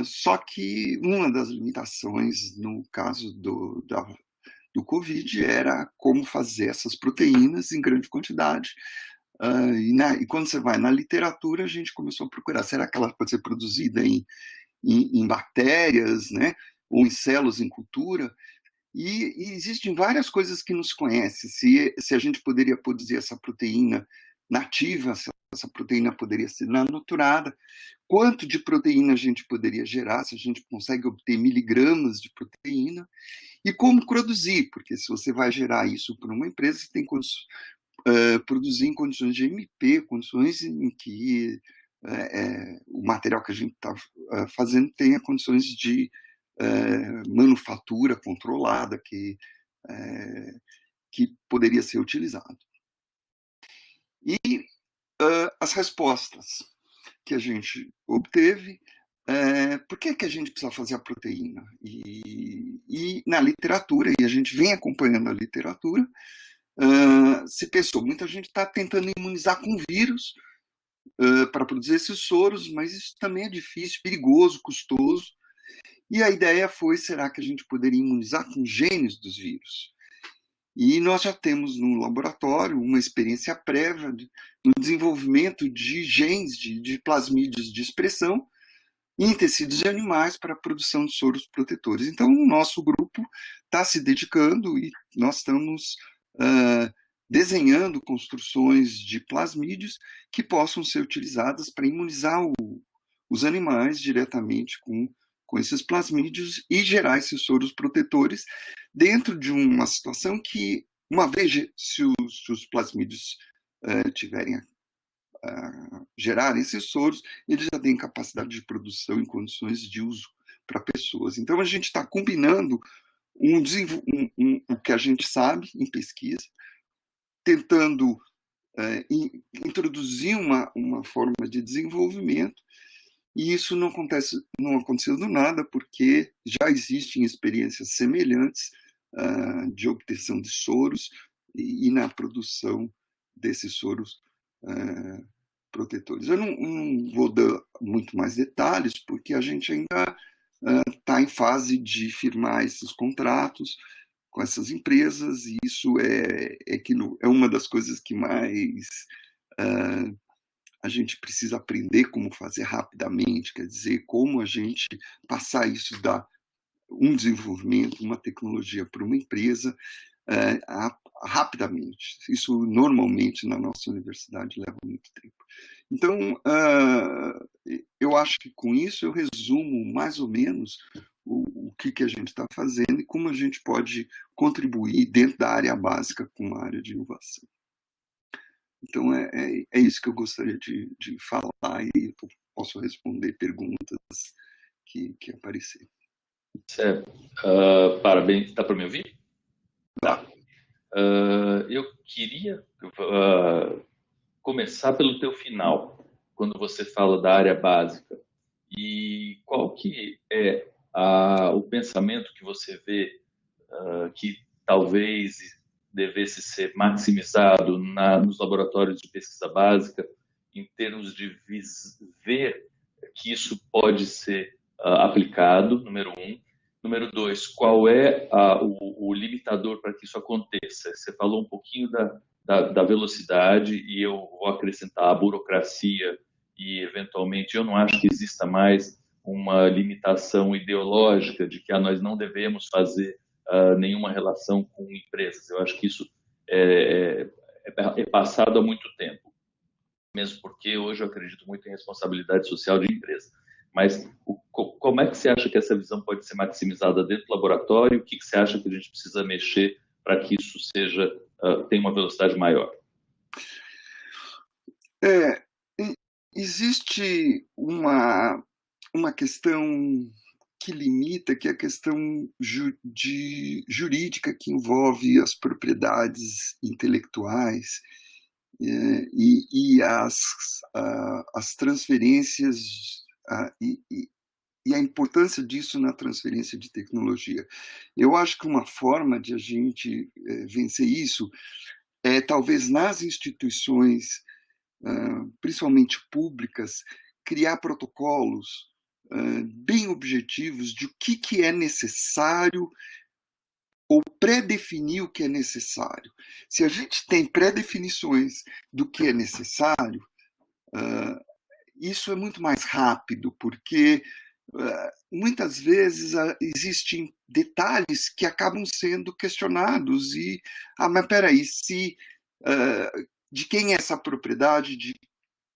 Só que uma das limitações no caso do Covid era como fazer essas proteínas em grande quantidade. E quando você vai na literatura, a gente começou a procurar, será que ela pode ser produzida em bactérias, né? Ou em células em cultura? E existem várias coisas que não se conhecem. Se a gente poderia produzir essa proteína nativa, se essa proteína poderia ser naturada, quanto de proteína a gente poderia gerar, se a gente consegue obter miligramas de proteína, e como produzir, porque se você vai gerar isso para uma empresa, você tem que produzir em condições de MP, condições em que o material que a gente está fazendo tenha condições de manufatura controlada que poderia ser utilizado. E as respostas que a gente obteve, por que a gente precisa fazer a proteína? E na literatura, e a gente vem acompanhando a literatura, se pensou, muita gente está tentando imunizar com vírus para produzir esses soros, mas isso também é difícil, perigoso, custoso. E a ideia foi, será que a gente poderia imunizar com genes dos vírus? E nós já temos no laboratório uma experiência prévia no desenvolvimento de genes de plasmídeos de expressão em tecidos de animais para a produção de soros protetores. Então, o nosso grupo está se dedicando e nós estamos desenhando construções de plasmídeos que possam ser utilizadas para imunizar os animais diretamente com esses plasmídeos e gerar esses soros protetores dentro de uma situação que, uma vez se os plasmídeos gerarem esses soros, eles já têm capacidade de produção em condições de uso para pessoas. Então, a gente está combinando o que a gente sabe em pesquisa, tentando introduzir uma forma de desenvolvimento, e isso não aconteceu do nada, porque já existem experiências semelhantes de obtenção de soros e na produção desses soros protetores. Eu não vou dar muito mais detalhes, porque a gente ainda está em fase de firmar esses contratos com essas empresas, e isso é uma das coisas que mais a gente precisa aprender como fazer rapidamente, quer dizer, como a gente passar isso da um desenvolvimento, uma tecnologia para uma empresa rapidamente. Isso normalmente na nossa universidade leva muito tempo. Então, eu acho que com isso eu resumo mais ou menos o que a gente está fazendo e como a gente pode contribuir dentro da área básica com a área de inovação. Então, é isso que eu gostaria de falar, e eu posso responder perguntas que aparecerem. Certo. Parabéns. Dá para me ouvir? Tá. Eu queria começar pelo teu final, quando você fala da área básica. E qual que é o pensamento que você vê que talvez devesse ser maximizado nos laboratórios de pesquisa básica, em termos de ver que isso pode ser aplicado, número 1. Número 2, qual é o limitador para que isso aconteça? Você falou um pouquinho da da velocidade, e eu vou acrescentar a burocracia, e eventualmente eu não acho que exista mais uma limitação ideológica de que nós não devemos fazer nenhuma relação com empresas. Eu acho que isso é passado há muito tempo, mesmo porque hoje eu acredito muito em responsabilidade social de empresa. Mas como é que você acha que essa visão pode ser maximizada dentro do laboratório? O que você acha que a gente precisa mexer para que isso tenha uma velocidade maior? Existe uma questão que limita, que é a questão jurídica que envolve as propriedades intelectuais e as transferências e a importância disso na transferência de tecnologia. Eu acho que uma forma de a gente vencer isso é, talvez, nas instituições, principalmente públicas, criar protocolos bem objetivos de o que é necessário ou pré-definir o que é necessário. Se a gente tem pré-definições do que é necessário, isso é muito mais rápido, porque muitas vezes existem detalhes que acabam sendo questionados e, mas peraí, de quem é essa propriedade, de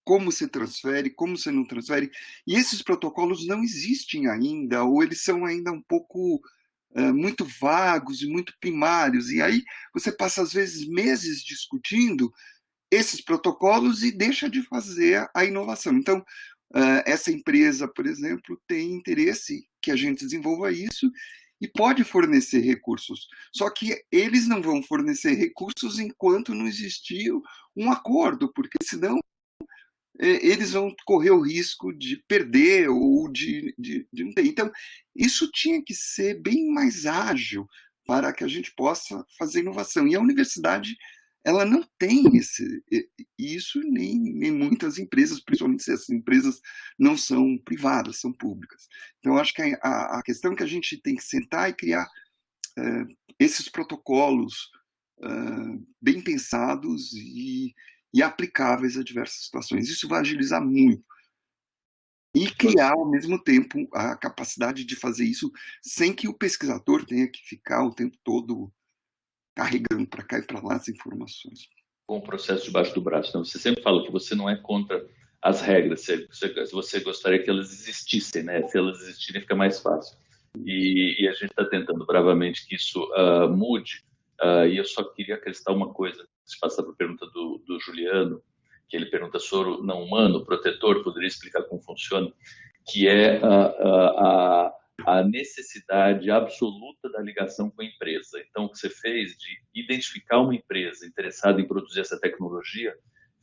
como se transfere, como você não transfere, e esses protocolos não existem ainda, ou eles são ainda um pouco muito vagos e muito primários, e aí você passa às vezes meses discutindo esses protocolos e deixa de fazer a inovação. Então, essa empresa, por exemplo, tem interesse que a gente desenvolva isso e pode fornecer recursos. Só que eles não vão fornecer recursos enquanto não existir um acordo, porque senão eles vão correr o risco de perder ou de não ter. Então, isso tinha que ser bem mais ágil para que a gente possa fazer inovação. E a universidade, ela não tem isso, nem muitas empresas, principalmente se essas empresas não são privadas, são públicas. Então, acho que a questão é que a gente tem que sentar e criar esses protocolos bem pensados e aplicáveis a diversas situações. Isso vai agilizar muito. E criar, ao mesmo tempo, a capacidade de fazer isso sem que o pesquisador tenha que ficar o tempo todo carregando para cá e para lá as informações. Com o processo debaixo do braço. Então, você sempre fala que você não é contra as regras, você gostaria que elas existissem, né? Se elas existirem, fica mais fácil. E a gente está tentando bravamente que isso mude. E eu só queria acrescentar uma coisa, se passar para a pergunta do Juliano, que ele pergunta soro não humano, protetor, poderia explicar como funciona, que é a necessidade absoluta da ligação com a empresa. Então, o que você fez de identificar uma empresa interessada em produzir essa tecnologia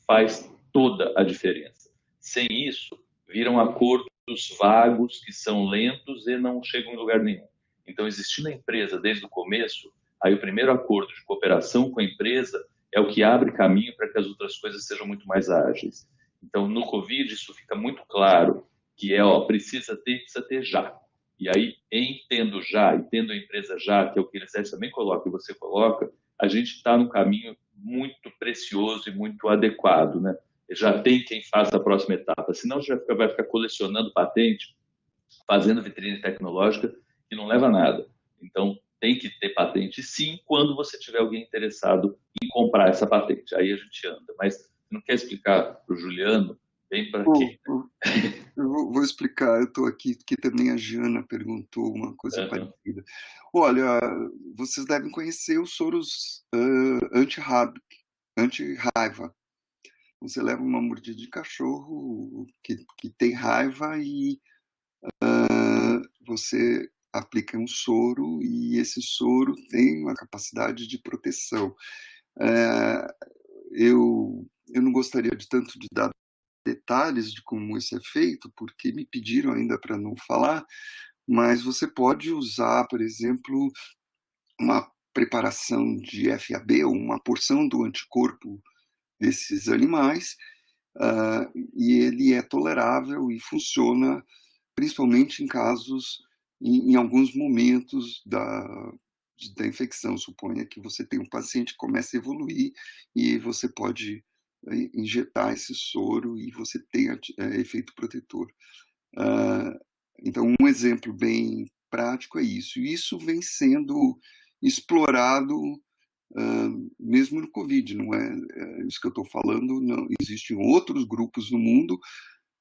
faz toda a diferença. Sem isso, viram acordos vagos que são lentos e não chegam em lugar nenhum. Então, existindo a empresa desde o começo, aí o primeiro acordo de cooperação com a empresa é o que abre caminho para que as outras coisas sejam muito mais ágeis. Então, no Covid, isso fica muito claro, que precisa ter já. E aí, tendo já, e tendo a empresa já, que é o que eles também colocam e você coloca, a gente está num caminho muito precioso e muito adequado, né? Já tem quem faça a próxima etapa, senão já vai ficar colecionando patente, fazendo vitrine tecnológica, que não leva a nada. Então, tem que ter patente, sim, quando você tiver alguém interessado em comprar essa patente. Aí a gente anda. Mas não quer explicar para o Juliano bem para quê? Eu vou explicar. Eu estou aqui, que também a Jana perguntou uma coisa parecida. Olha, vocês devem conhecer os soros anti-raiva. Você leva uma mordida de cachorro que tem raiva e você aplica um soro e esse soro tem uma capacidade de proteção. Eu não gostaria tanto de dar detalhes de como isso é feito, porque me pediram ainda para não falar, mas você pode usar, por exemplo, uma preparação de FAB, ou uma porção do anticorpo desses animais, e ele é tolerável e funciona principalmente em casos, em alguns momentos da infecção. Suponha que você tem um paciente que começa a evoluir e você pode injetar esse soro e você tem efeito protetor. Então, um exemplo bem prático é isso. E isso vem sendo explorado mesmo no Covid, não é isso que eu estou falando, não. Existem outros grupos no mundo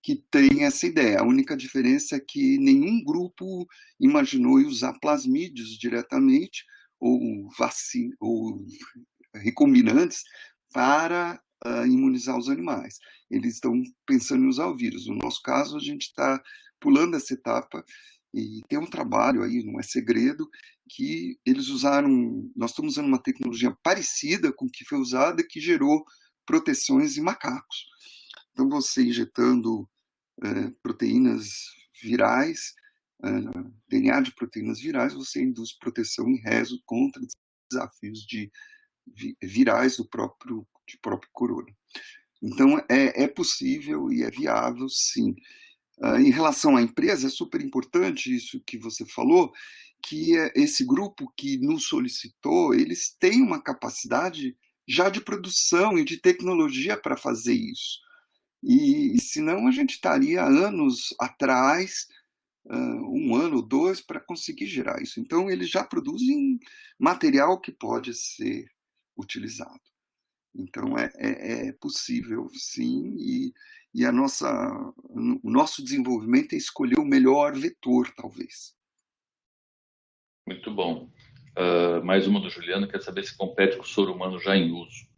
que têm essa ideia. A única diferença é que nenhum grupo imaginou usar plasmídeos diretamente ou vacina, ou recombinantes para imunizar os animais. Eles estão pensando em usar o vírus. No nosso caso, a gente está pulando essa etapa e tem um trabalho aí, não é segredo, que eles usaram, nós estamos usando uma tecnologia parecida com o que foi usada, que gerou proteções em macacos. Então, você injetando proteínas virais, DNA de proteínas virais, você induz proteção em rezo contra desafios virais do próprio corona. Então, é possível e é viável, sim. Em relação à empresa, é super importante isso que você falou, que esse grupo que nos solicitou, eles têm uma capacidade já de produção e de tecnologia para fazer isso. E senão a gente estaria anos atrás, 1 ano ou 2, para conseguir gerar isso. Então, eles já produzem material que pode ser utilizado. Então, é possível, sim, e o nosso desenvolvimento é escolher o melhor vetor, talvez. Muito bom. Mais uma do Juliano, quer saber se compete com o soro humano já em uso.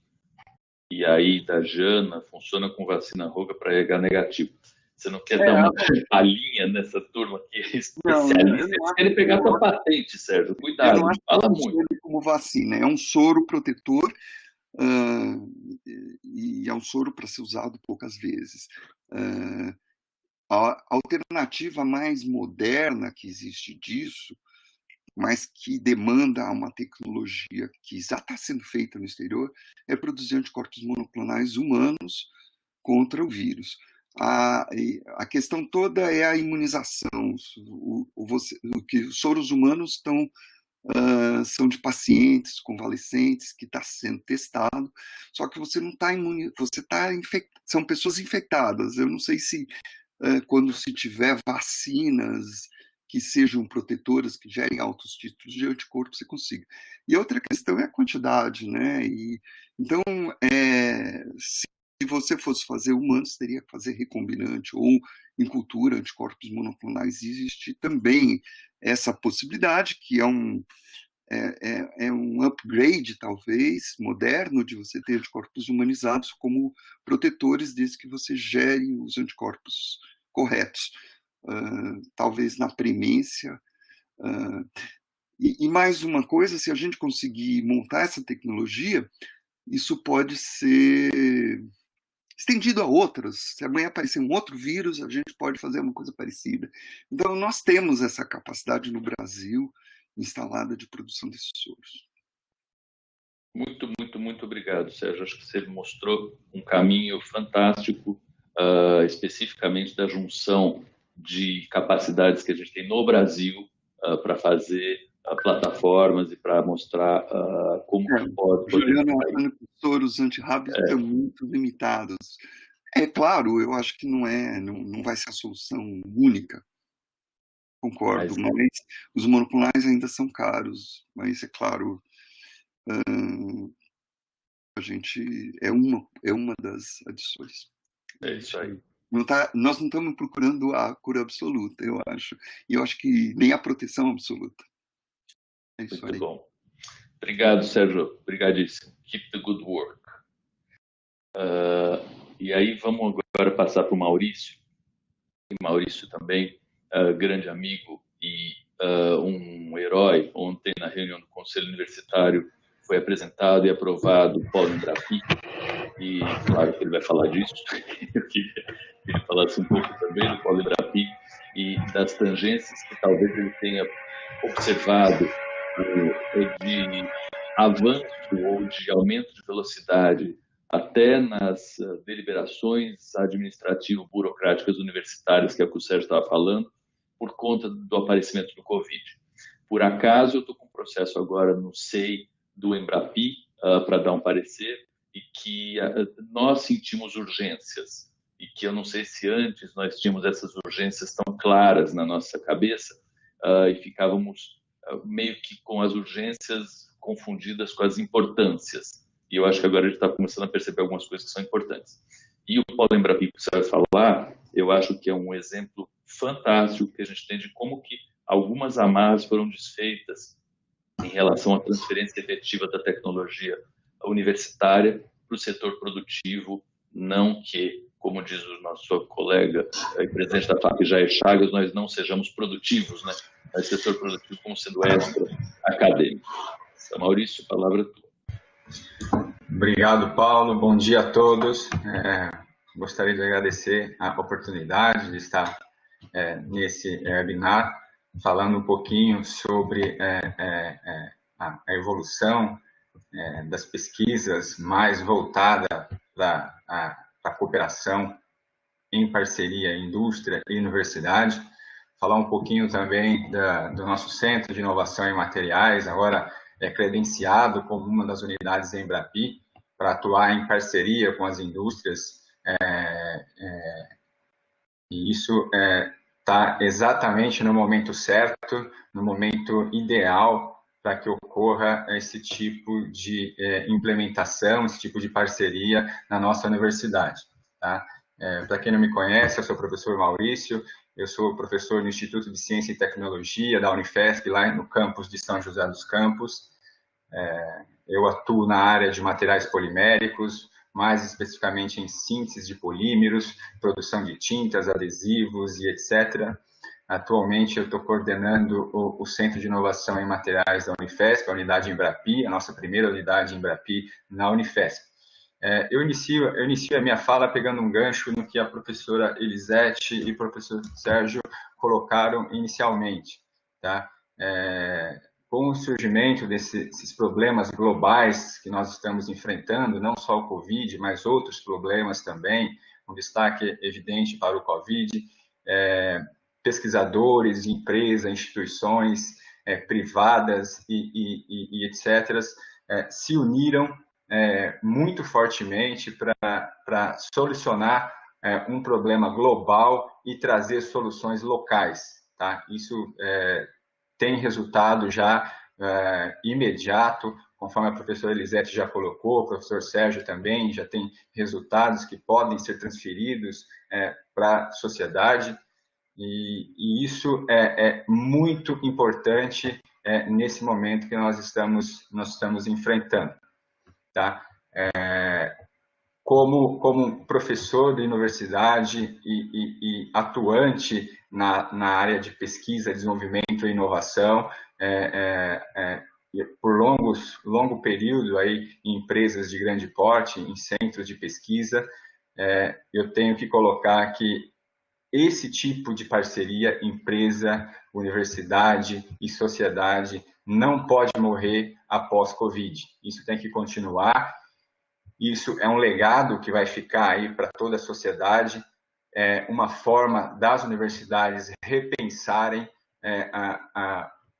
E aí, da Jana, funciona com vacina roga para RH negativo. Você não quer dar uma palhinha nessa turma que é especialista? Eles querem pegar tua patente, Sérgio. Cuidado, não fala muito. Como vacina, é um soro protetor, e é um soro para ser usado poucas vezes. A alternativa mais moderna que existe disso, mas que demanda uma tecnologia que já está sendo feita no exterior, é produzir anticorpos monoclonais humanos contra o vírus. A questão toda é a imunização. Os soros humanos são de pacientes convalescentes que está sendo testado, só que você não está imune, você está infectado, são pessoas infectadas. Eu não sei se quando se tiver vacinas que sejam protetoras, que gerem altos títulos de anticorpo, você consiga. E outra questão é a quantidade, né? Então, se você fosse fazer humanos, teria que fazer recombinante ou em cultura anticorpos monoclonais. Existe também essa possibilidade, que é um upgrade, talvez, moderno, de você ter anticorpos humanizados como protetores, desde que você gere os anticorpos corretos. Talvez na premência. E mais uma coisa, se a gente conseguir montar essa tecnologia, isso pode ser estendido a outras. Se amanhã aparecer um outro vírus, a gente pode fazer uma coisa parecida. Então, nós temos essa capacidade no Brasil instalada de produção desses soros. Muito, muito, muito obrigado, Sérgio. Acho que você mostrou um caminho fantástico, especificamente da junção de capacidades que a gente tem no Brasil para fazer plataformas e para mostrar como que pode... Juliano, achando que os soros antirrábicos são muito limitados. É claro, eu acho que não vai ser a solução única. Concordo, mas os monoclonais ainda são caros. Mas, é claro, a gente é uma das adições. É isso aí. Nós não estamos procurando a cura absoluta, eu acho. E eu acho que nem a proteção absoluta. É isso muito aí. Bom. Obrigado, Sérgio. Obrigadíssimo. Keep the good work. E aí vamos agora passar para o Maurício. E Maurício também, grande amigo e um herói. Ontem, na reunião do Conselho Universitário, foi apresentado e aprovado o Polimbrapig. E claro que ele vai falar disso. Eu queria que ele falasse um pouco também do Polimbrapig e das tangências que talvez ele tenha observado de avanço ou de aumento de velocidade até nas deliberações administrativo-burocráticas universitárias, que é o que o Sérgio estava falando, por conta do aparecimento do Covid. Por acaso, eu estou com um processo agora no SEI do Embrapi para dar um parecer, e que nós sentimos urgências, e que eu não sei se antes nós tínhamos essas urgências tão claras na nossa cabeça, e ficávamos meio que com as urgências confundidas com as importâncias. E eu acho que agora a gente está começando a perceber algumas coisas que são importantes. E o Polo Embrapi que você vai falar, eu acho que é um exemplo fantástico que a gente tem de como que algumas amarras foram desfeitas em relação à transferência efetiva da tecnologia universitária para o setor produtivo, não que, como diz o nosso colega e presidente da FAP, Jair Chagas, nós não sejamos produtivos, né? Mas setor produtivo como sendo extra acadêmico. Então, Maurício, a palavra é tua. Obrigado, Paulo. Bom dia a todos. Gostaria de agradecer a oportunidade de estar nesse webinar, falando um pouquinho sobre a evolução das pesquisas mais voltada para a cooperação em parceria indústria e universidade. Falar um pouquinho também do nosso Centro de Inovação em Materiais, agora credenciado como uma das unidades da Embrapi, para atuar em parceria com as indústrias, e isso está exatamente no momento certo, no momento ideal para que ocorra esse tipo de implementação, esse tipo de parceria na nossa universidade. Tá? Para quem não me conhece, eu sou o professor Maurício, eu sou professor no Instituto de Ciência e Tecnologia da Unifesp, lá no campus de São José dos Campos. Eu atuo na área de materiais poliméricos, mais especificamente em síntese de polímeros, produção de tintas, adesivos e etc. Atualmente eu estou coordenando o Centro de Inovação em Materiais da Unifesp, a unidade Embrapi, a nossa primeira unidade Embrapi na Unifesp. Eu inicio a minha fala pegando um gancho no que a professora Elisete e o professor Sérgio colocaram inicialmente. Tá? Com o surgimento desses problemas globais que nós estamos enfrentando, não só o Covid, mas outros problemas também, um destaque evidente para o Covid, pesquisadores, empresas, instituições privadas e etc., se uniram muito fortemente para solucionar um problema global e trazer soluções locais. Tá? Isso tem resultado já imediato, conforme a professora Elisete já colocou, o professor Sérgio também já tem resultados que podem ser transferidos para a sociedade, e isso é muito importante nesse momento que nós estamos enfrentando. Tá? Como professor de universidade e atuante na área de pesquisa, desenvolvimento e inovação, por longo período aí, em empresas de grande porte, em centros de pesquisa, eu tenho que colocar que esse tipo de parceria, empresa, universidade e sociedade, não pode morrer após Covid. Isso tem que continuar. Isso é um legado que vai ficar aí para toda a sociedade, uma forma das universidades repensarem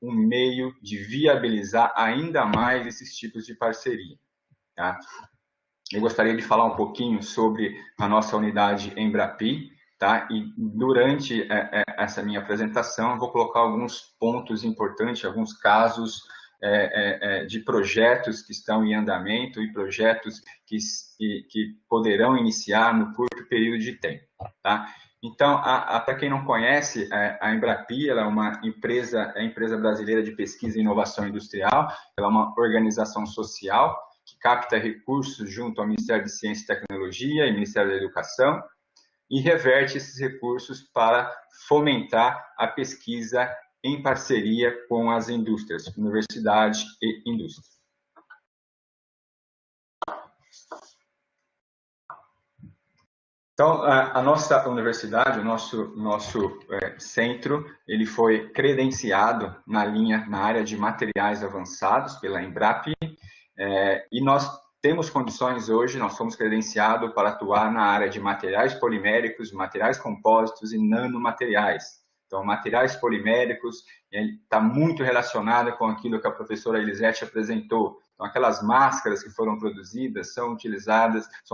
um meio de viabilizar ainda mais esses tipos de parceria. Tá? Eu gostaria de falar um pouquinho sobre a nossa unidade Embrapi, tá? E durante essa minha apresentação eu vou colocar alguns pontos importantes, alguns casos de projetos que estão em andamento e projetos que poderão iniciar no curto período de tempo. Tá? Então, para quem não conhece, a Embrapi ela é uma empresa brasileira de pesquisa e inovação industrial, ela é uma organização social que capta recursos junto ao Ministério de Ciência e Tecnologia e Ministério da Educação e reverte esses recursos para fomentar a pesquisa em parceria com as indústrias, universidade e indústria. Então, a nossa universidade, o nosso centro, ele foi credenciado na área de materiais avançados pela Embrapi, e nós temos condições hoje, nós somos credenciados para atuar na área de materiais poliméricos, materiais compósitos e nanomateriais. Então, materiais poliméricos está muito relacionado com aquilo que a professora Elisete apresentou. Então, aquelas máscaras que foram produzidas são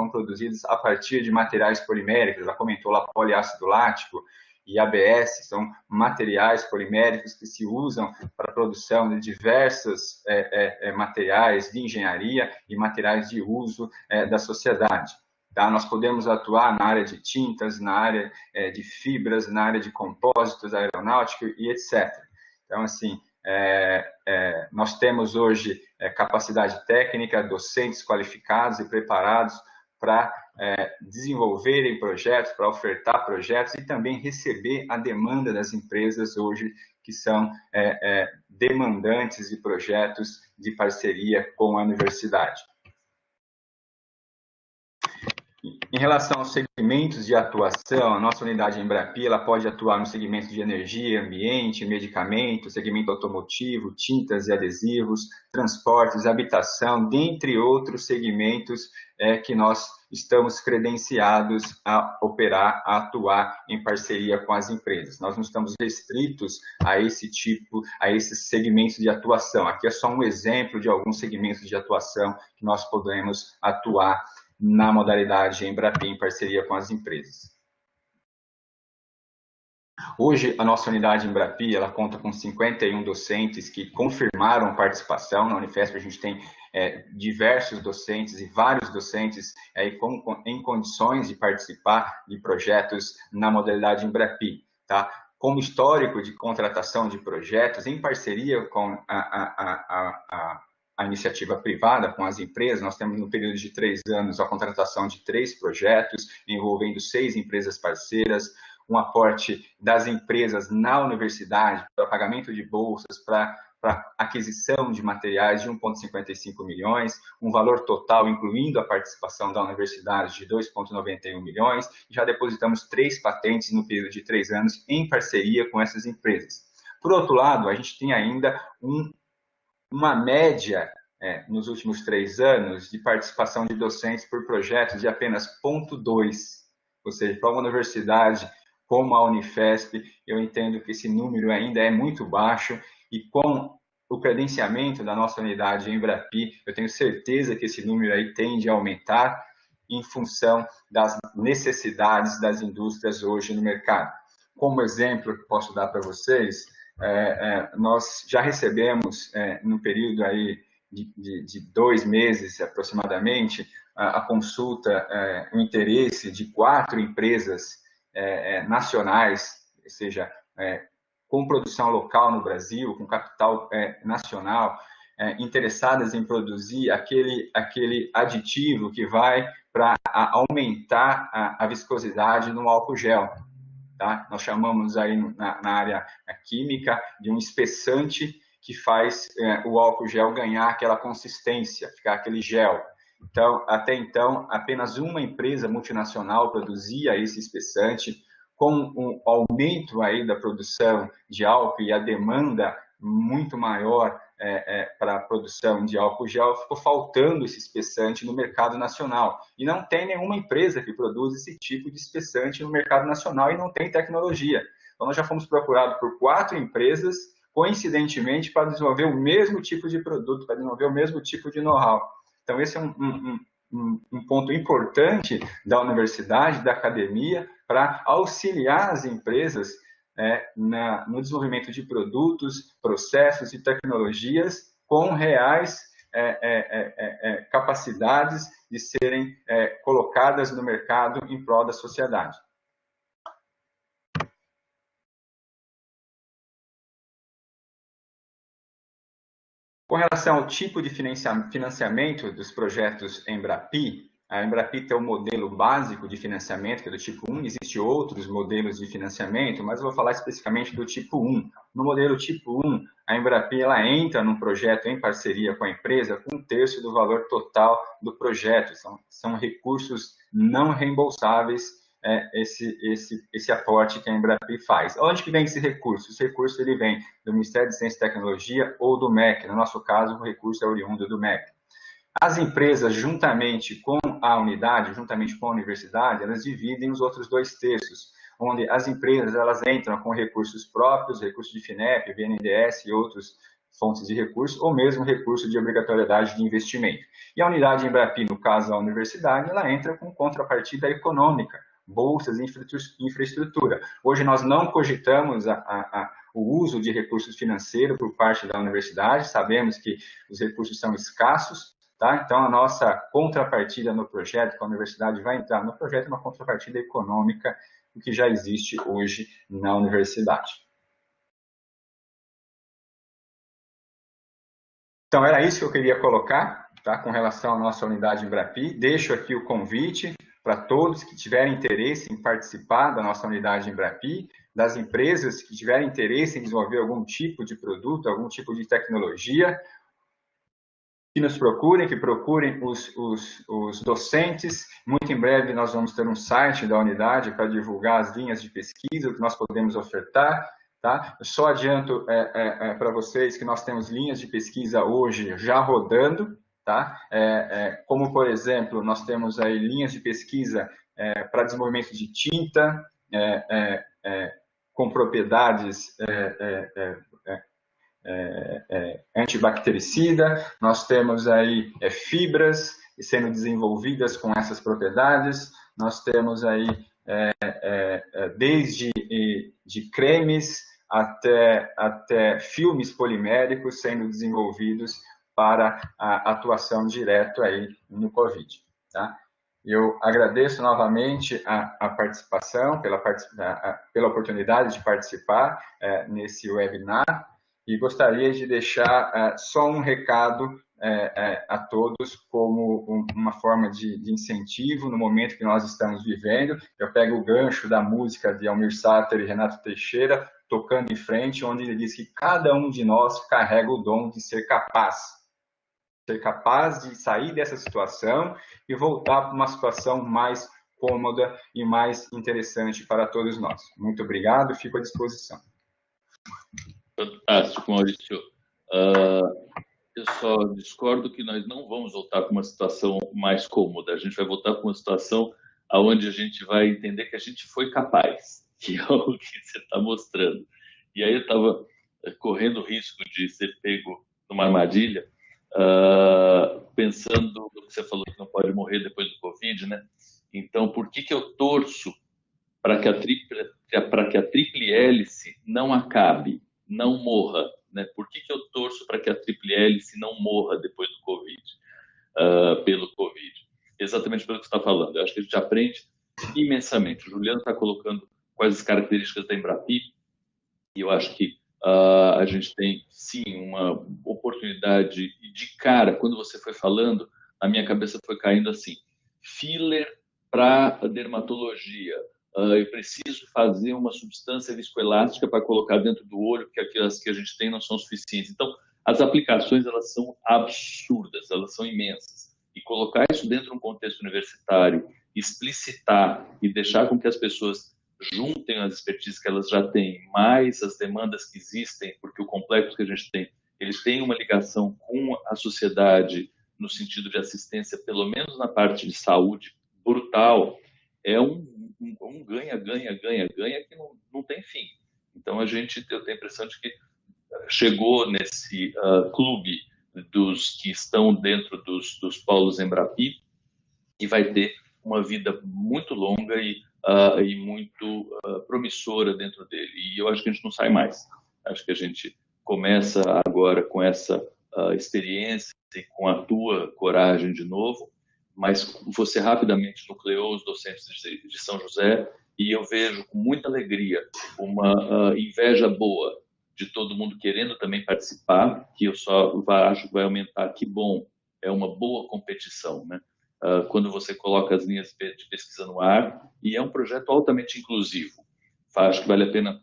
produzidas a partir de materiais poliméricos. Ela comentou lá poliácido lático e ABS, são materiais poliméricos que se usam para a produção de diversos materiais de engenharia e materiais de uso da sociedade. Tá? Nós podemos atuar na área de tintas, na área de fibras, na área de compósitos aeronáuticos e etc. Então, assim, nós temos hoje capacidade técnica, docentes qualificados e preparados para desenvolverem projetos, para ofertar projetos e também receber a demanda das empresas hoje que são demandantes de projetos de parceria com a universidade. Em relação aos segmentos de atuação, a nossa unidade Embrapi ela pode atuar no segmento de energia, ambiente, medicamento, segmento automotivo, tintas e adesivos, transportes, habitação, dentre outros segmentos que nós estamos credenciados a operar, a atuar em parceria com as empresas. Nós não estamos restritos a esses segmentos de atuação. Aqui é só um exemplo de alguns segmentos de atuação que nós podemos atuar na modalidade Embrapi em parceria com as empresas. Hoje, a nossa unidade Embrapi, ela conta com 51 docentes que confirmaram participação. Na Unifesp, a gente tem diversos docentes e vários docentes em condições de participar de projetos na modalidade Embrapi. Tá? Como histórico de contratação de projetos, em parceria com a iniciativa privada, com as empresas, nós temos no período de 3 anos a contratação de 3 projetos, envolvendo 6 empresas parceiras, um aporte das empresas na universidade para pagamento de bolsas, para aquisição de materiais de 1,55 milhões, um valor total, incluindo a participação da universidade, de 2,91 milhões, e já depositamos 3 patentes no período de 3 anos em parceria com essas empresas. Por outro lado, a gente tem ainda uma média nos últimos 3 anos de participação de docentes por projetos de apenas 0,2, ou seja, para uma universidade como a Unifesp, eu entendo que esse número ainda é muito baixo e com o credenciamento da nossa unidade Embrapi, eu tenho certeza que esse número aí tende a aumentar em função das necessidades das indústrias hoje no mercado. Como exemplo que posso dar para vocês, nós já recebemos, no período aí de 2 meses aproximadamente, a consulta, o interesse de 4 empresas nacionais, ou seja, com produção local no Brasil, com capital nacional, interessadas em produzir aquele aditivo que vai para aumentar a viscosidade no álcool gel. Tá? Nós chamamos aí na área química de um espessante que faz o álcool gel ganhar aquela consistência, ficar aquele gel. Então, até então, apenas uma empresa multinacional produzia esse espessante. Com o aumento aí da produção de álcool e a demanda muito maior para a produção de álcool gel, ficou faltando esse espessante no mercado nacional. E não tem nenhuma empresa que produz esse tipo de espessante no mercado nacional e não tem tecnologia. Então, nós já fomos procurados por 4 empresas, coincidentemente, para desenvolver o mesmo tipo de produto, para desenvolver o mesmo tipo de know-how. Então, esse é um ponto importante da universidade, da academia, para auxiliar as empresas no desenvolvimento de produtos, processos e tecnologias com reais capacidades de serem colocadas no mercado em prol da sociedade. Com relação ao tipo de financiamento dos projetos Embrapi, a Embrapi tem um modelo básico de financiamento, que é do tipo 1, existem outros modelos de financiamento, mas eu vou falar especificamente do tipo 1. No modelo tipo 1, a Embrapi ela entra num projeto em parceria com a empresa com 1/3 do valor total do projeto. São recursos não reembolsáveis, esse aporte que a Embrapi faz. Onde que vem esse recurso? Esse recurso ele vem do Ministério de Ciência e Tecnologia ou do MEC. No nosso caso, o recurso é oriundo do MEC. As empresas, juntamente com a unidade, juntamente com a universidade, elas dividem os outros 2/3. onde as empresas elas entram com recursos próprios, recursos de FINEP, BNDES e outros fontes de recursos, ou mesmo recurso de obrigatoriedade de investimento. E a unidade Embrapi, no caso a universidade, ela entra com contrapartida econômica, bolsas, infraestrutura. Hoje nós não cogitamos o uso de recursos financeiros por parte da universidade, sabemos que os recursos são escassos, tá? Então a nossa contrapartida no projeto, que a universidade vai entrar no projeto, é uma contrapartida econômica, o que já existe hoje na universidade. Então era isso que eu queria colocar, tá? Com relação à nossa unidade Embrapi. Deixo aqui o convite para todos que tiverem interesse em participar da nossa unidade Embrapi, das empresas que tiverem interesse em desenvolver algum tipo de produto, algum tipo de tecnologia, que nos procurem, que procurem os docentes. Muito em breve nós vamos ter um site da unidade para divulgar as linhas de pesquisa, o que nós podemos ofertar. Tá? Eu só adianto para vocês que nós temos linhas de pesquisa hoje já rodando, tá? Como, por exemplo, nós temos aí linhas de pesquisa para desenvolvimento de tinta, com propriedades antibactericida, nós temos aí fibras sendo desenvolvidas com essas propriedades, nós temos aí desde de cremes até filmes poliméricos sendo desenvolvidos para a atuação direta aí no COVID. Tá? Eu agradeço novamente a participação, pela oportunidade de participar nesse webinar e gostaria de deixar só um recado a todos como uma forma de incentivo no momento que nós estamos vivendo. Eu pego o gancho da música de Almir Sater e Renato Teixeira, Tocando em Frente, onde ele diz que cada um de nós carrega o dom de ser capaz de sair dessa situação e voltar para uma situação mais cômoda e mais interessante para todos nós. Muito obrigado, fico à disposição. Fantástico, Maurício. Eu só discordo que nós não vamos voltar para uma situação mais cômoda. A gente vai voltar para uma situação onde a gente vai entender que a gente foi capaz, que é o que você está mostrando. E aí eu estava correndo o risco de ser pego numa armadilha, pensando no que você falou, que não pode morrer depois do Covid, né? Então, por que eu torço para que a tríplice hélice não acabe, não morra, né? Por que eu torço para que a tríplice hélice não morra depois do Covid, pelo Covid? Exatamente pelo que você está falando. Eu acho que a gente aprende imensamente. O Juliano está colocando quais as características da Embrapi, e eu acho que a gente tem, sim, uma oportunidade de cara. Quando você foi falando, a minha cabeça foi caindo assim, filler para dermatologia, eu preciso fazer uma substância viscoelástica para colocar dentro do olho, porque aquelas que a gente tem não são suficientes. Então, as aplicações, elas são absurdas, elas são imensas. E colocar isso dentro de um contexto universitário, explicitar e deixar com que as pessoas juntem as expertises que elas já têm, mais as demandas que existem, porque o complexo que a gente tem, eles têm uma ligação com a sociedade no sentido de assistência, pelo menos na parte de saúde, brutal, é um ganha que não tem fim. Então, eu tenho a impressão de que chegou nesse clube dos que estão dentro dos polos Embrapi e vai ter uma vida muito longa e muito promissora dentro dele. E eu acho que a gente não sai mais. Acho que a gente começa agora com essa experiência e com a tua coragem de novo, mas você rapidamente nucleou os docentes de São José e eu vejo com muita alegria uma inveja boa de todo mundo querendo também participar, que eu só acho que vai aumentar. Que bom, é uma boa competição, né? Quando você coloca as linhas de pesquisa no ar, e é um projeto altamente inclusivo. Acho que vale a pena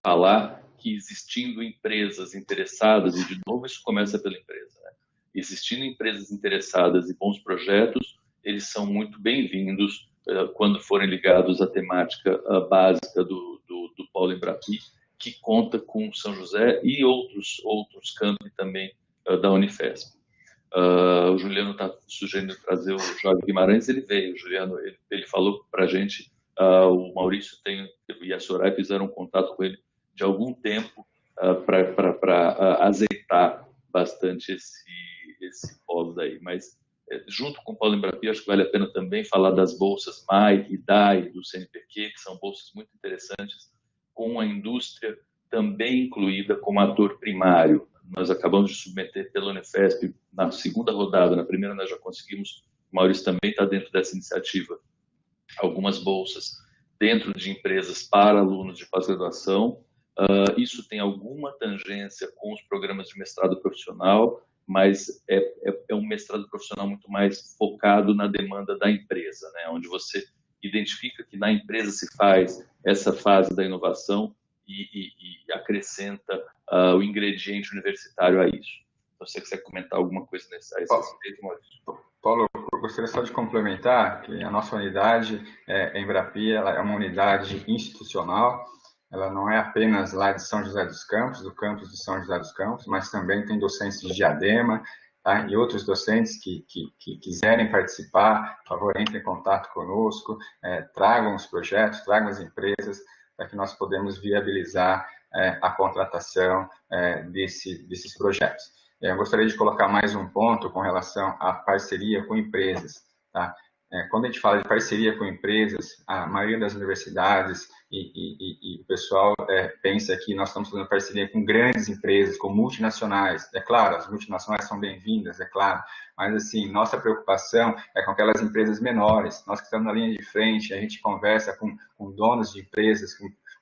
falar que existindo empresas interessadas, e de novo isso começa pela empresa, né? Existindo empresas interessadas e bons projetos, eles são muito bem-vindos quando forem ligados à temática básica do Polo Embrapi, que conta com São José e outros campi também da Unifesp. O Juliano está sugerindo trazer o Jorge Guimarães, ele veio. O Juliano ele falou para a gente O Maurício e a Soraya fizeram um contato com ele de algum tempo para azeitar bastante esse polo daí. Mas, junto com o Polo Embrapia, acho que vale a pena também falar das bolsas MAI e DAI do CNPq, que são bolsas muito interessantes, com a indústria também incluída como ator primário. Nós acabamos de submeter pela Unifesp na segunda rodada, na primeira nós já conseguimos, o Maurício também está dentro dessa iniciativa, algumas bolsas dentro de empresas para alunos de pós-graduação. Isso tem alguma tangência com os programas de mestrado profissional, mas é um mestrado profissional muito mais focado na demanda da empresa, né? Onde você identifica que na empresa se faz essa fase da inovação e acrescenta o ingrediente universitário a isso. Então, se você quiser comentar alguma coisa a esse respeito, Maurício. Paulo, eu gostaria só de complementar que a nossa unidade, a Embrapia, ela é uma unidade institucional. Ela não é apenas lá de São José dos Campos, do campus de São José dos Campos, mas também tem docentes de Diadema, tá? E outros docentes que quiserem participar, por favor, entrem em contato conosco, tragam os projetos, tragam as empresas, para que nós podemos viabilizar a contratação desses projetos. Eu gostaria de colocar mais um ponto com relação à parceria com empresas, tá? Quando a gente fala de parceria com empresas, a maioria das universidades e o pessoal pensa que nós estamos fazendo parceria com grandes empresas, com multinacionais. É claro, as multinacionais são bem-vindas, é claro, mas assim, nossa preocupação é com aquelas empresas menores. Nós que estamos na linha de frente, a gente conversa com donos de empresas,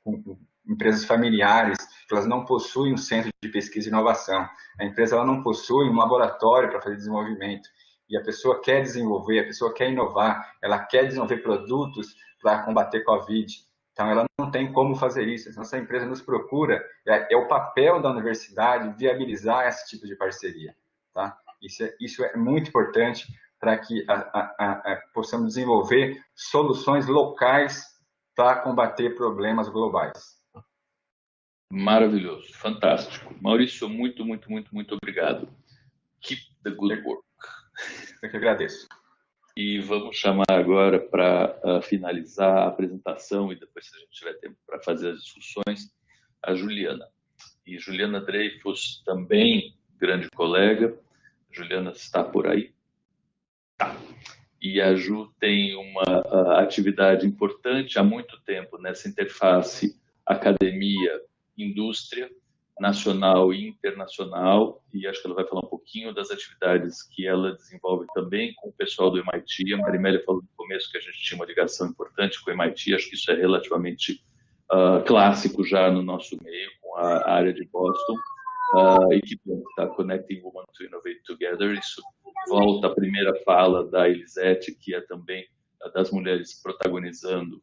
com empresas familiares, que elas não possuem um centro de pesquisa e inovação. A empresa ela não possui um laboratório para fazer desenvolvimento. E a pessoa quer desenvolver, a pessoa quer inovar, ela quer desenvolver produtos para combater Covid. Então, ela não tem como fazer isso. Então, se a empresa nos procura, é o papel da universidade viabilizar esse tipo de parceria. Tá? Isso é muito importante para que possamos desenvolver soluções locais para combater problemas globais. Maravilhoso, fantástico. Maurício, muito, muito, muito, muito obrigado. Keep the good work. Eu que agradeço. E vamos chamar agora para finalizar a apresentação e depois, se a gente tiver tempo para fazer as discussões, a Juliana. E Juliana Dreyfus, também grande colega. Juliana está por aí? Tá. E a Ju tem uma atividade importante há muito tempo nessa interface academia-indústria, nacional e internacional, e acho que ela vai falar um pouquinho das atividades que ela desenvolve também com o pessoal do MIT. A Marimélia falou no começo que a gente tinha uma ligação importante com o MIT, acho que isso é relativamente clássico já no nosso meio, com a área de Boston, e que está Connecting Women to Innovate Together. Isso volta à primeira fala da Elisete, que é também das mulheres protagonizando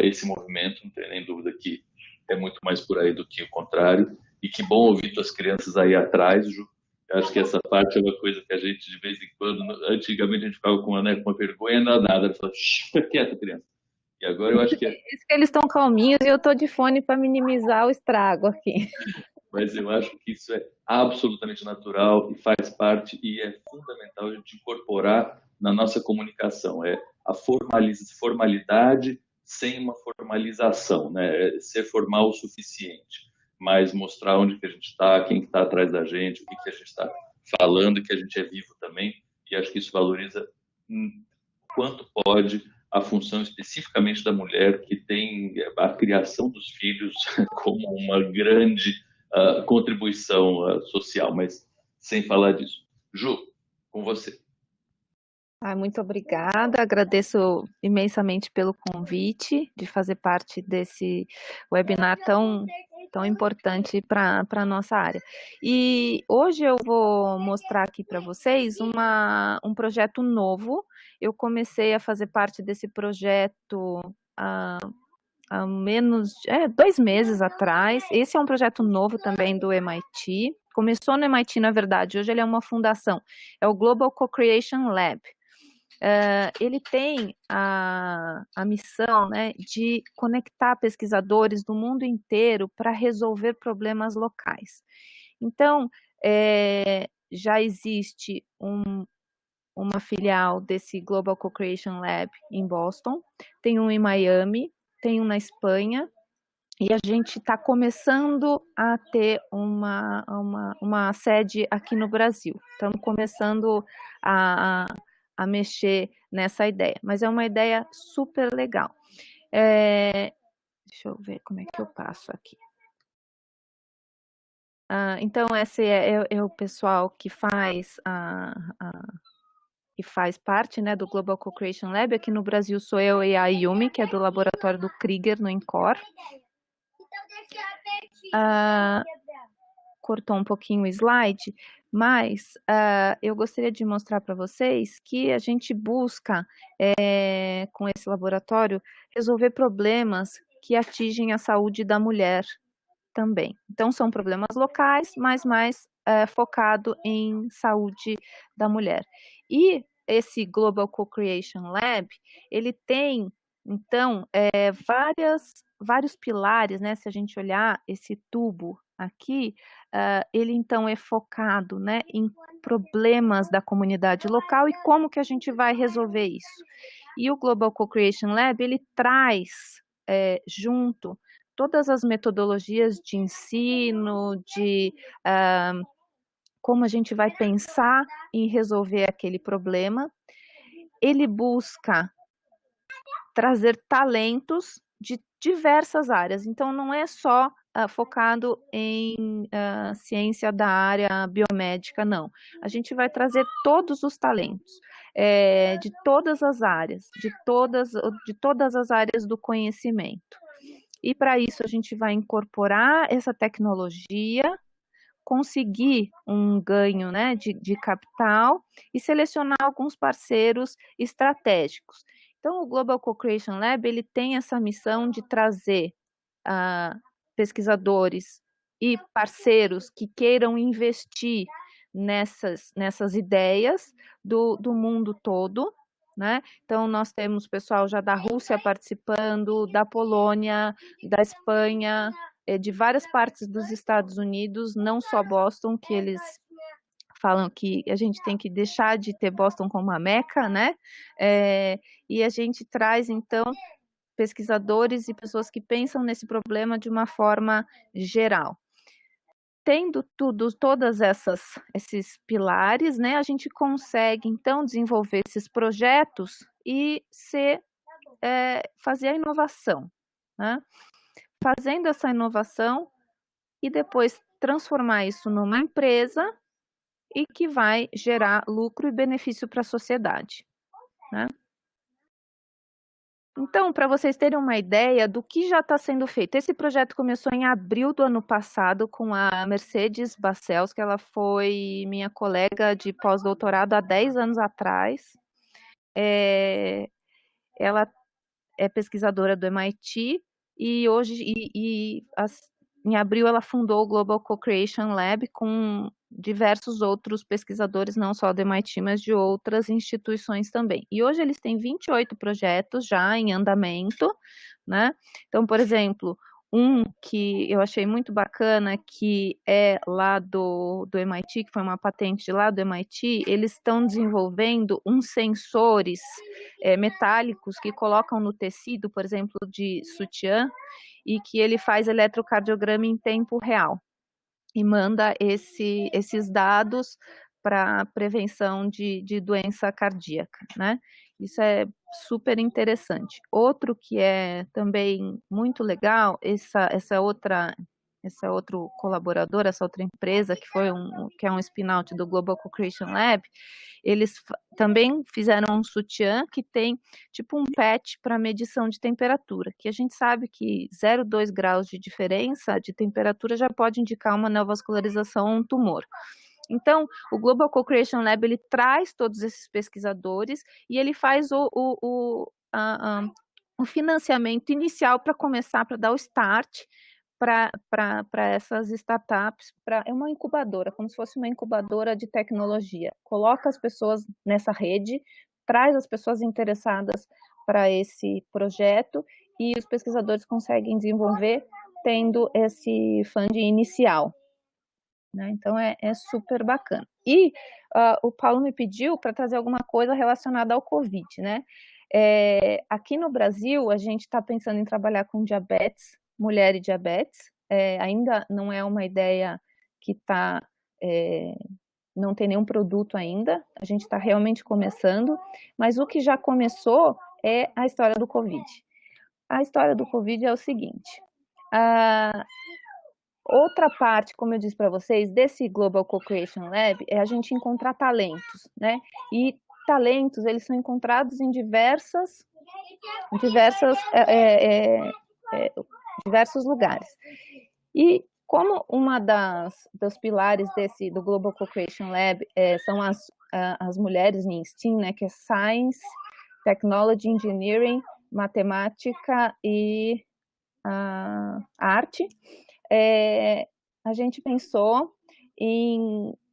esse movimento, não tem nem dúvida que é muito mais por aí do que o contrário. E que bom ouvir tuas crianças aí atrás, Ju. Eu acho que essa parte é uma coisa que a gente, de vez em quando, antigamente a gente ficava com uma vergonha danada, falava, fica quieta, criança. E agora eu acho que Isso que eles estão calminhos e eu estou de fone para minimizar o estrago aqui. Mas eu acho que isso é absolutamente natural e faz parte e é fundamental a gente incorporar na nossa comunicação. É a formalidade sem uma formalização, né? É ser formal o suficiente, mas mostrar onde que a gente está, quem está atrás da gente, o que a gente está falando, que a gente é vivo também, e acho que isso valoriza quanto pode a função especificamente da mulher, que tem a criação dos filhos como uma grande contribuição social, mas sem falar disso. Ju, com você. Muito obrigada, agradeço imensamente pelo convite de fazer parte desse webinar tão importante para a nossa área. E hoje eu vou mostrar aqui para vocês um projeto novo. Eu comecei a fazer parte desse projeto há menos 2 meses atrás. Esse é um projeto novo também do MIT. Começou no MIT, na verdade, hoje ele é uma fundação. É o Global Co-Creation Lab. Ele tem a missão, né, de conectar pesquisadores do mundo inteiro para resolver problemas locais. Então, já existe uma filial desse Global Co-Creation Lab em Boston, tem um em Miami, tem um na Espanha, e a gente está começando a ter uma sede aqui no Brasil. Estamos começando a mexer nessa ideia, mas é uma ideia super legal. Deixa eu ver como é que eu passo aqui. Então, esse é o pessoal que faz parte, né, do Global Co-Creation Lab. Aqui no Brasil sou eu e a Yumi, que é do laboratório do Krieger, no INCOR. Cortou um pouquinho o slide, mas eu gostaria de mostrar para vocês que a gente busca, com esse laboratório, resolver problemas que atingem a saúde da mulher também. Então, são problemas locais, mas mais focado em saúde da mulher. E esse Global Co-Creation Lab, ele tem, então, vários pilares, né? Se a gente olhar esse tubo aqui, ele, então, é focado, né, em problemas da comunidade local e como que a gente vai resolver isso. E o Global Co-Creation Lab, ele traz junto todas as metodologias de ensino, de como a gente vai pensar em resolver aquele problema. Ele busca trazer talentos de diversas áreas, então não é só focado em ciência da área biomédica, não. A gente vai trazer todos os talentos, de todas as áreas, de todas as áreas do conhecimento. E para isso a gente vai incorporar essa tecnologia, conseguir um ganho, né, de capital e selecionar alguns parceiros estratégicos. Então, o Global Co-Creation Lab, ele tem essa missão de trazer pesquisadores e parceiros que queiram investir nessas ideias do mundo todo, né? Então, nós temos pessoal já da Rússia participando, da Polônia, da Espanha, de várias partes dos Estados Unidos, não só Boston, que eles falam que a gente tem que deixar de ter Boston como uma meca, né? E a gente traz, então, pesquisadores e pessoas que pensam nesse problema de uma forma geral. Tendo todos esses pilares, né, a gente consegue, então, desenvolver esses projetos e fazer a inovação, né? Fazendo essa inovação e depois transformar isso numa empresa e que vai gerar lucro e benefício para a sociedade, né? Então, para vocês terem uma ideia do que já está sendo feito, esse projeto começou em abril do ano passado com a Mercedes Barcelos, que ela foi minha colega de pós-doutorado há 10 anos atrás. Ela é pesquisadora do MIT e hoje, em abril, ela fundou o Global Co-Creation Lab com diversos outros pesquisadores, não só do MIT, mas de outras instituições também. E hoje eles têm 28 projetos já em andamento, né? Então, por exemplo, um que eu achei muito bacana, que é lá do MIT, que foi uma patente lá do MIT, eles estão desenvolvendo uns sensores metálicos que colocam no tecido, por exemplo, de sutiã, e que ele faz eletrocardiograma em tempo real e manda esses dados para prevenção de doença cardíaca, né? Isso é super interessante. Outro que é também muito legal, essa outra colaboradora, essa outra empresa que é um spin-out do Global Co-Creation Lab, eles também fizeram um sutiã que tem tipo um patch para medição de temperatura, que a gente sabe que 0,2 graus de diferença de temperatura já pode indicar uma neovascularização ou um tumor. Então, o Global Co-Creation Lab, ele traz todos esses pesquisadores e ele faz o financiamento inicial para começar, para dar o start para essas startups. É uma incubadora, como se fosse uma incubadora de tecnologia. Coloca as pessoas nessa rede, traz as pessoas interessadas para esse projeto e os pesquisadores conseguem desenvolver tendo esse funding inicial. né? Então, é super bacana. E o Paulo me pediu para trazer alguma coisa relacionada ao Covid, né? Aqui no Brasil, a gente está pensando em trabalhar com diabetes, mulher e diabetes. Ainda não é uma ideia que está... não tem nenhum produto ainda, a gente está realmente começando, mas o que já começou é a história do Covid. A história do Covid é o seguinte, outra parte, como eu disse para vocês, desse Global Co-Creation Lab é a gente encontrar talentos, né? E talentos, eles são encontrados em diversos lugares. E como uma dos pilares do Global Co-Creation Lab são as mulheres em STEAM, né, que é Science, Technology, Engineering, Matemática e Arte, a gente pensou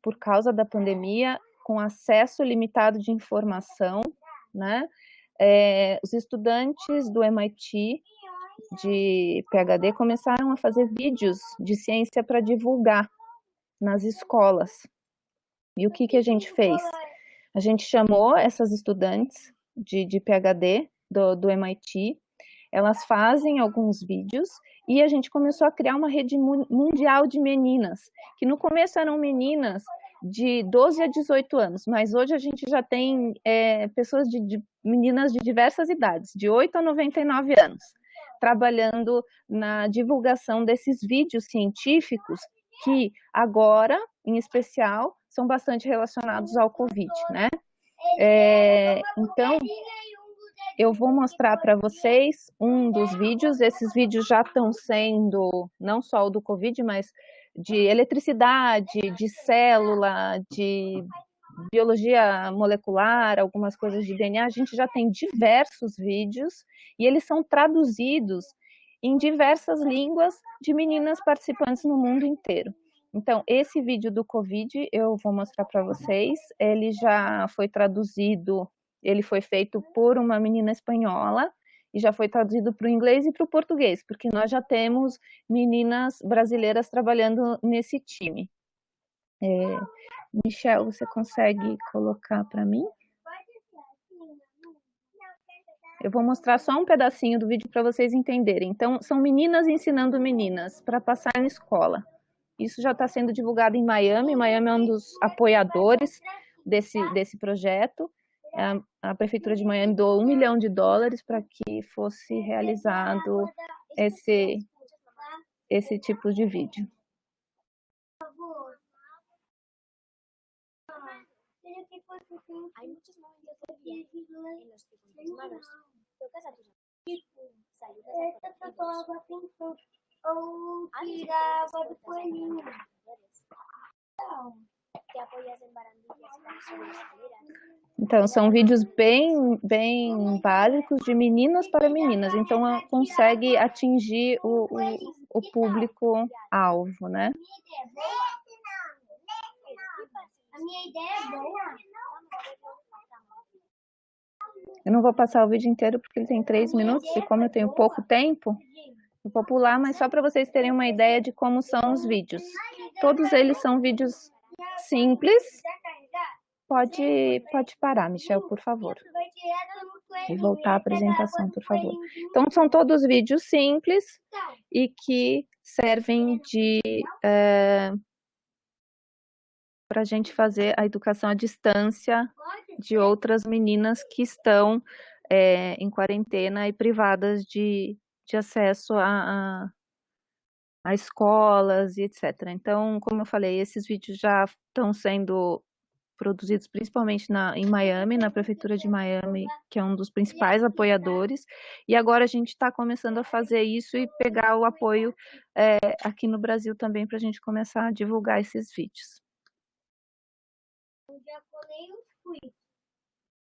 por causa da pandemia, com acesso limitado de informação, né, os estudantes do MIT de PhD começaram a fazer vídeos de ciência para divulgar nas escolas. E o que a gente fez? A gente chamou essas estudantes de PhD do MIT, elas fazem alguns vídeos e a gente começou a criar uma rede mundial de meninas, que no começo eram meninas de 12 a 18 anos, mas hoje a gente já tem pessoas meninas de diversas idades, de 8 a 99 anos, trabalhando na divulgação desses vídeos científicos que agora, em especial, são bastante relacionados ao Covid, né? Então, eu vou mostrar para vocês um dos vídeos. Esses vídeos já estão sendo, não só o do Covid, mas de eletricidade, de célula, de biologia molecular, algumas coisas de DNA. A gente já tem diversos vídeos e eles são traduzidos em diversas línguas de meninas participantes no mundo inteiro. Então, esse vídeo do Covid eu vou mostrar para vocês. Ele já foi traduzido, ele foi feito por uma menina espanhola e já foi traduzido para o inglês e para o português, porque nós já temos meninas brasileiras trabalhando nesse time. Michel, você consegue colocar para mim? Eu vou mostrar só um pedacinho do vídeo para vocês entenderem. Então, são meninas ensinando meninas para passar na escola. Isso já está sendo divulgado em Miami. Miami é um dos apoiadores desse projeto. A Prefeitura de Miami doou $1 milhão para que fosse realizado esse tipo de vídeo. Então, são vídeos bem básicos de meninas para meninas. Então, consegue atingir o público-alvo, né? A minha ideia é boa. Eu não vou passar o vídeo inteiro porque ele tem 3 minutos e como eu tenho pouco tempo, eu vou pular, mas só para vocês terem uma ideia de como são os vídeos. Todos eles são vídeos simples. Pode parar, Michel, por favor. E voltar à apresentação, por favor. Então, são todos vídeos simples e que servem para a gente fazer a educação à distância de outras meninas que estão em quarentena e privadas de acesso a escolas e etc. Então, como eu falei, esses vídeos já estão sendo produzidos principalmente em Miami, na Prefeitura de Miami, que é um dos principais apoiadores, e agora a gente está começando a fazer isso e pegar o apoio aqui no Brasil também para a gente começar a divulgar esses vídeos.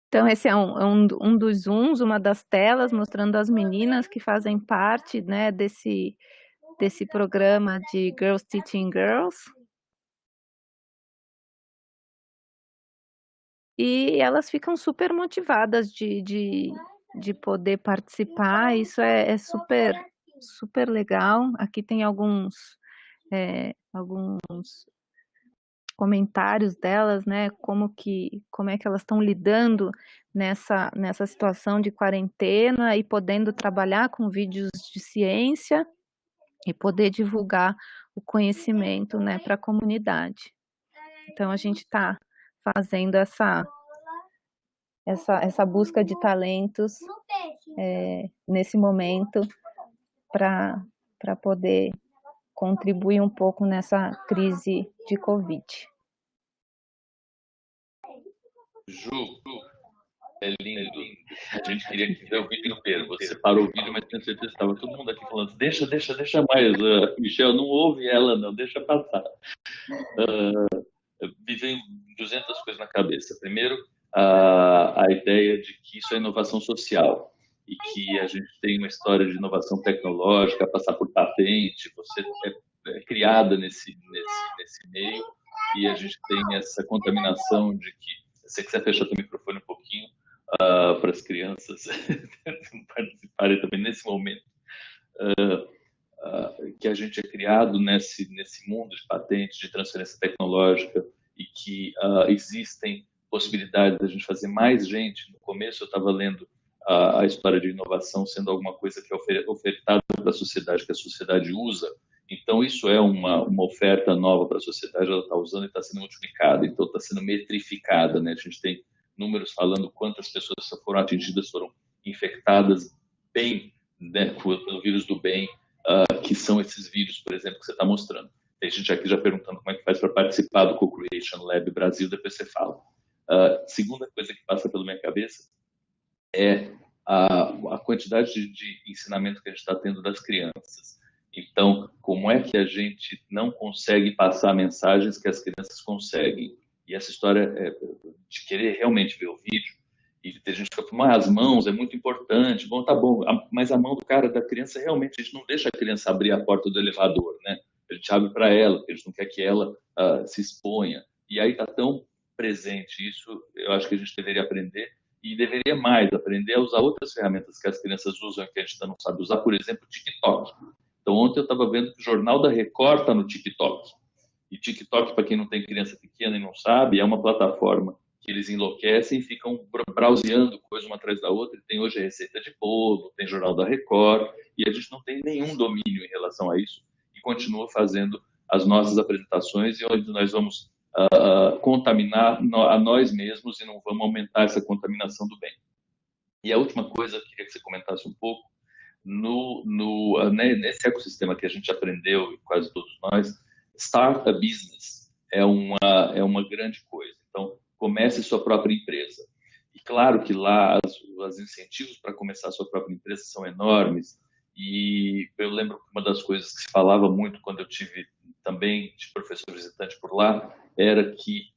Então, esse é um dos zooms, uma das telas, mostrando as meninas que fazem parte, né, desse programa de Girls Teaching Girls. E elas ficam super motivadas de poder participar, isso é super legal. Aqui tem alguns comentários delas, né? Como é que elas estão lidando nessa situação de quarentena e podendo trabalhar com vídeos de ciência e poder divulgar o conhecimento, né, para a comunidade. Então a gente está fazendo essa busca de talentos nesse momento para poder contribuir um pouco nessa crise de Covid. Ju, é lindo. A gente queria ver o vídeo inteiro. Você parou o vídeo, mas tenho certeza que estava todo mundo aqui falando: deixa mais, Michel, não ouve ela, não, deixa passar. Me vem 200 coisas na cabeça. Primeiro, a ideia de que isso é inovação social e que a gente tem uma história de inovação tecnológica, passar por patente, você é criada nesse meio, e a gente tem essa contaminação de que, se você quiser fechar o microfone um pouquinho, para as crianças participarem também nesse momento, que a gente é criado nesse mundo de patentes, de transferência tecnológica, e que existem possibilidades de a gente fazer mais gente. No começo eu estava lendo a história de inovação sendo alguma coisa que é ofertada para a sociedade, que a sociedade usa. Então isso é uma oferta nova para a sociedade, ela está usando e está sendo multiplicada, então está sendo metrificada, né? A gente tem números falando quantas pessoas foram atingidas, foram infectadas bem, né, pelo vírus do bem, que são esses vídeos, por exemplo, que você está mostrando. Tem gente aqui já perguntando como é que faz para participar do Co-Creation Lab Brasil, depois você fala. Segunda coisa que passa pela minha cabeça é a quantidade de ensinamento que a gente está tendo das crianças. Então, como é que a gente não consegue passar mensagens que as crianças conseguem? E essa história de querer realmente ver o vídeo, e ter gente que fala: as mãos é muito importante. Bom, tá bom, mas a mão da criança, realmente, a gente não deixa a criança abrir a porta do elevador, né? A gente abre para ela, porque a gente não quer que ela se exponha. E aí está tão presente isso, eu acho que a gente deveria aprender, e deveria mais aprender a usar outras ferramentas que as crianças usam, que a gente não sabe usar, por exemplo, o TikTok. Então, ontem eu estava vendo que o Jornal da Record está no TikTok. E TikTok, para quem não tem criança pequena e não sabe, é uma plataforma que eles enlouquecem e ficam browseando coisa uma atrás da outra. E tem hoje a receita de bolo, tem Jornal da Record, e a gente não tem nenhum domínio em relação a isso, e continua fazendo as nossas apresentações, e onde nós vamos contaminar a nós mesmos e não vamos aumentar essa contaminação do bem. E a última coisa, eu queria que você comentasse um pouco, nesse ecossistema que a gente aprendeu, quase todos nós, start a business é uma grande coisa. Então, comece sua própria empresa. E claro que lá os incentivos para começar a sua própria empresa são enormes. E eu lembro que uma das coisas que se falava muito quando eu tive também de professor visitante por lá era que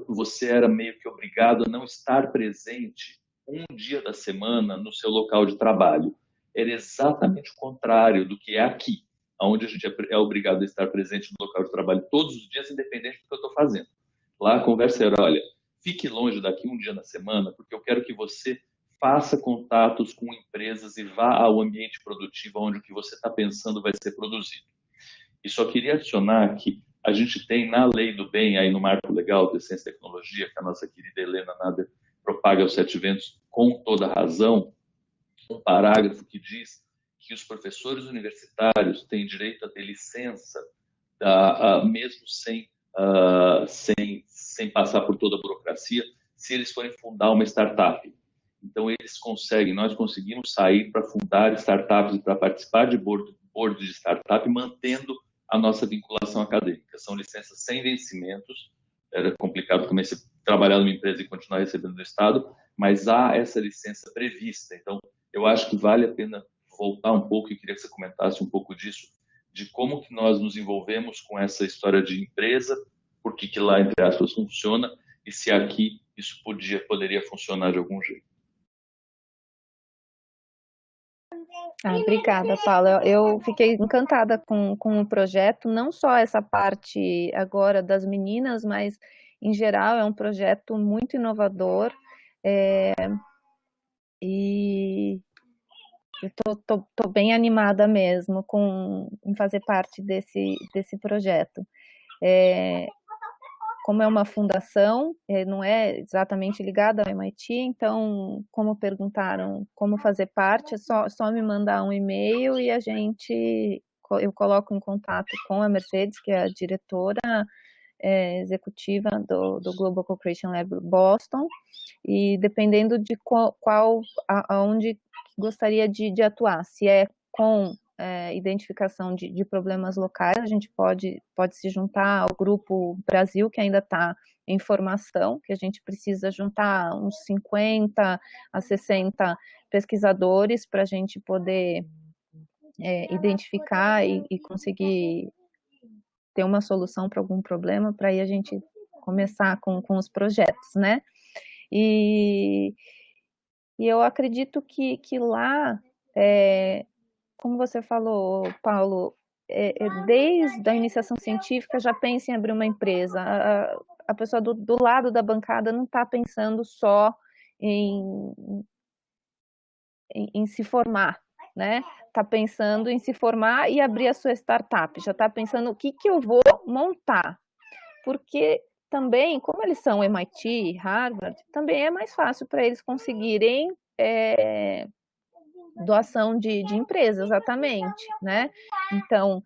você era meio que obrigado a não estar presente um dia da semana no seu local de trabalho. Era exatamente o contrário do que é aqui, onde a gente é obrigado a estar presente no local de trabalho todos os dias, independente do que eu estou fazendo. Lá a conversa era: olha, fique longe daqui um dia na semana, porque eu quero que você faça contatos com empresas e vá ao ambiente produtivo onde o que você está pensando vai ser produzido. E só queria adicionar que a gente tem na Lei do Bem, aí no Marco Legal de Ciência e Tecnologia, que a nossa querida Helena Nader propaga aos 7 ventos com toda razão, um parágrafo que diz que os professores universitários têm direito a ter licença, mesmo sem passar por toda a burocracia, se eles forem fundar uma startup. Então, nós conseguimos sair para fundar startups e para participar de board de startup, mantendo a nossa vinculação acadêmica. São licenças sem vencimentos. Era complicado também se trabalhar numa empresa e continuar recebendo do Estado, mas há essa licença prevista. Então, eu acho que vale a pena voltar um pouco, e queria que você comentasse um pouco disso, de como que nós nos envolvemos com essa história de empresa, por que lá, entre aspas, funciona, e se aqui isso poderia funcionar de algum jeito. Obrigada, Paula. Eu fiquei encantada com o projeto, não só essa parte agora das meninas, mas, em geral, é um projeto muito inovador. E eu tô bem animada mesmo em fazer parte desse projeto. como é uma fundação, não é exatamente ligada ao MIT, então, como perguntaram como fazer parte, é só me mandar um e-mail e eu coloco em contato com a Mercedes, que é a diretora executiva do Global Co-Creation Lab Boston, e dependendo de aonde gostaria de atuar, se é com identificação de problemas locais, a gente pode se juntar ao grupo Brasil, que ainda está em formação, que a gente precisa juntar uns 50 a 60 pesquisadores para a gente poder identificar e conseguir ter uma solução para algum problema, para aí a gente começar com os projetos, né? E eu acredito que lá, como você falou, Paulo, desde a iniciação científica já pensa em abrir uma empresa. A pessoa do lado da bancada não está pensando só em se formar, né? Está pensando em se formar e abrir a sua startup, já está pensando o que eu vou montar, porque também, como eles são MIT, Harvard, também é mais fácil para eles conseguirem doação de empresas, exatamente, né? Então,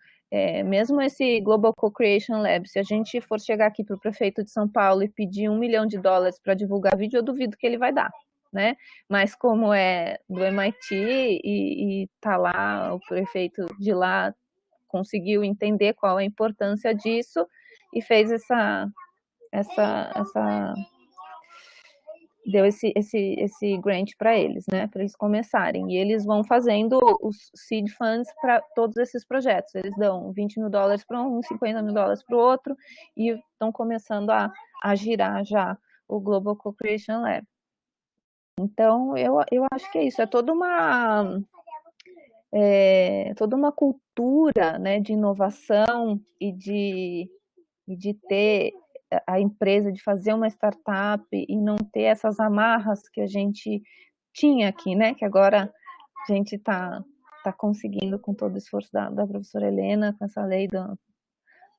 mesmo esse Global Co-Creation Lab, se a gente for chegar aqui para o prefeito de São Paulo e pedir $1 milhão para divulgar vídeo, eu duvido que ele vai dar, né? Mas como é do MIT e tá lá, o prefeito de lá conseguiu entender qual a importância disso e fez deu esse grant para eles, né, para eles começarem, e eles vão fazendo os seed funds para todos esses projetos, eles dão $20 mil para um, $50 mil para o outro, e estão começando a girar já o Global Co-Creation Lab. Então, eu acho que é isso, é toda uma cultura, né, de inovação e de ter a empresa, de fazer uma startup e não ter essas amarras que a gente tinha aqui, né, que agora a gente está conseguindo com todo o esforço da professora Helena, com essa lei da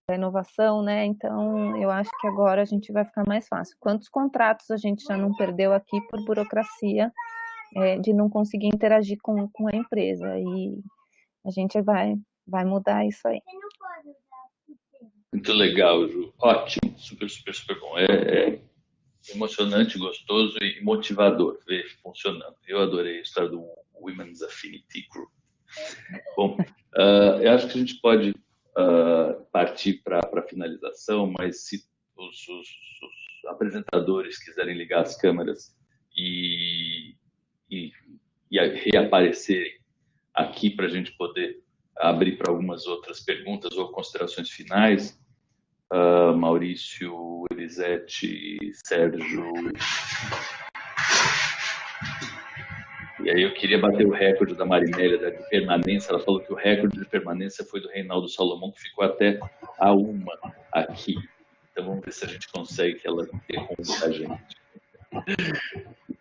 inovação, né, então eu acho que agora a gente vai ficar mais fácil. Quantos contratos a gente já não perdeu aqui por burocracia, de não conseguir interagir com a empresa, e a gente vai mudar isso aí. Muito legal, Ju. Ótimo, super, super, super bom. É emocionante, gostoso e motivador ver funcionando. Eu adorei a história do Women's Affinity Group. Bom, eu acho que a gente pode partir para a finalização, mas se os apresentadores quiserem ligar as câmeras e reaparecerem aqui para a gente poder abrir para algumas outras perguntas ou considerações finais. Maurício, Elisete, Sérgio. E aí eu queria bater o recorde da Marinélia de permanência. Ela falou que o recorde de permanência foi do Reinaldo Salomão, que ficou até a 1 aqui. Então vamos ver se a gente consegue que ela interrompa a gente.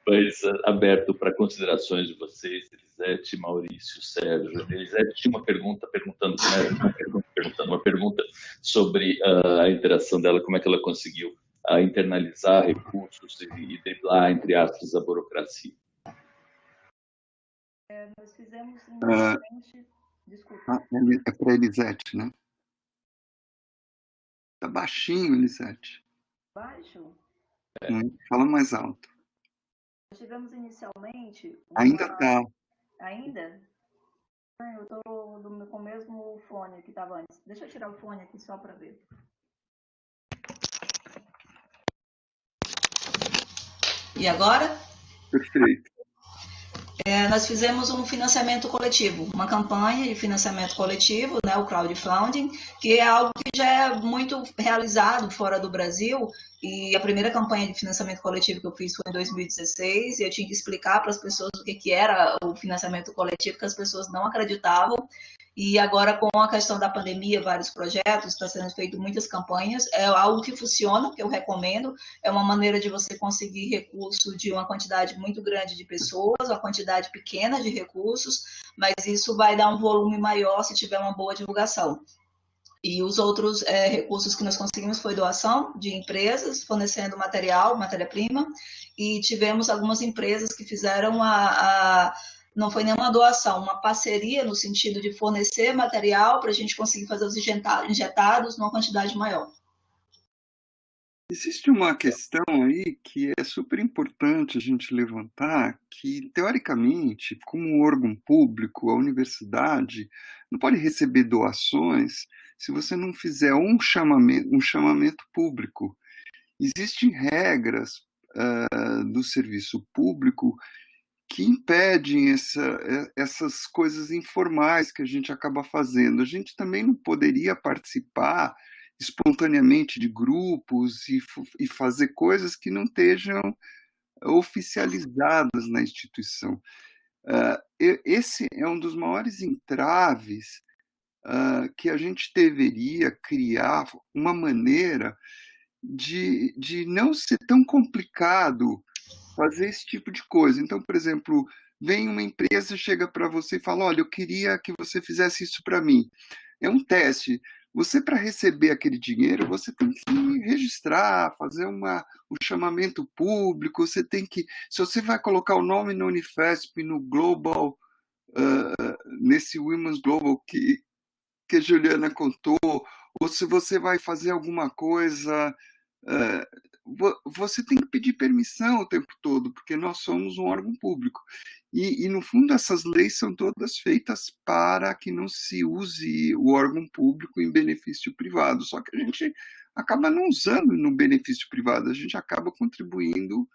Mas aberto para considerações de vocês, Elisete, Maurício, Sérgio. Elisete tinha uma pergunta sobre a interação dela, como é que ela conseguiu internalizar recursos e driblar, entre aspas, a burocracia. Nós fizemos inicialmente... Desculpa. É para Elisete, né? Tá baixinho, Elisete. Baixo? Fala mais alto. Nós tivemos inicialmente... Ainda tá. Ainda? Eu tô com o mesmo fone que estava antes. Deixa eu tirar o fone aqui só para ver. E agora? Perfeito. Nós fizemos um financiamento coletivo, uma campanha de financiamento coletivo, né, o crowdfunding, que é algo que já é muito realizado fora do Brasil, e a primeira campanha de financiamento coletivo que eu fiz foi em 2016, e eu tinha que explicar para as pessoas o que era o financiamento coletivo, que as pessoas não acreditavam, e agora com a questão da pandemia, vários projetos, está sendo feito muitas campanhas, é algo que funciona, que eu recomendo, é uma maneira de você conseguir recurso de uma quantidade muito grande de pessoas, uma quantidade pequena de recursos, mas isso vai dar um volume maior se tiver uma boa divulgação. E os outros recursos que nós conseguimos foi doação de empresas, fornecendo material, matéria-prima, e tivemos algumas empresas que fizeram não foi nenhuma doação, uma parceria no sentido de fornecer material para a gente conseguir fazer os injetados numa quantidade maior. Existe uma questão aí que é super importante a gente levantar, que, teoricamente, como órgão público, a universidade não pode receber doações se você não fizer um chamamento público. Existem regras do serviço público que impedem essas coisas informais que a gente acaba fazendo. A gente também não poderia participar espontaneamente de grupos e fazer coisas que não estejam oficializadas na instituição. Esse é um dos maiores entraves que a gente deveria criar uma maneira de não ser tão complicado fazer esse tipo de coisa. Então, por exemplo, vem uma empresa, chega para você e fala, olha, eu queria que você fizesse isso para mim. É um teste. Você, para receber aquele dinheiro, você tem que registrar, fazer um chamamento público, você tem que... Se você vai colocar o nome no Unifesp, no Global, nesse Women's Global que a Juliana contou, ou se você vai fazer alguma coisa... você tem que pedir permissão o tempo todo, porque nós somos um órgão público. E, no fundo, essas leis são todas feitas para que não se use o órgão público em benefício privado. Só que a gente acaba não usando no benefício privado, a gente acaba contribuindo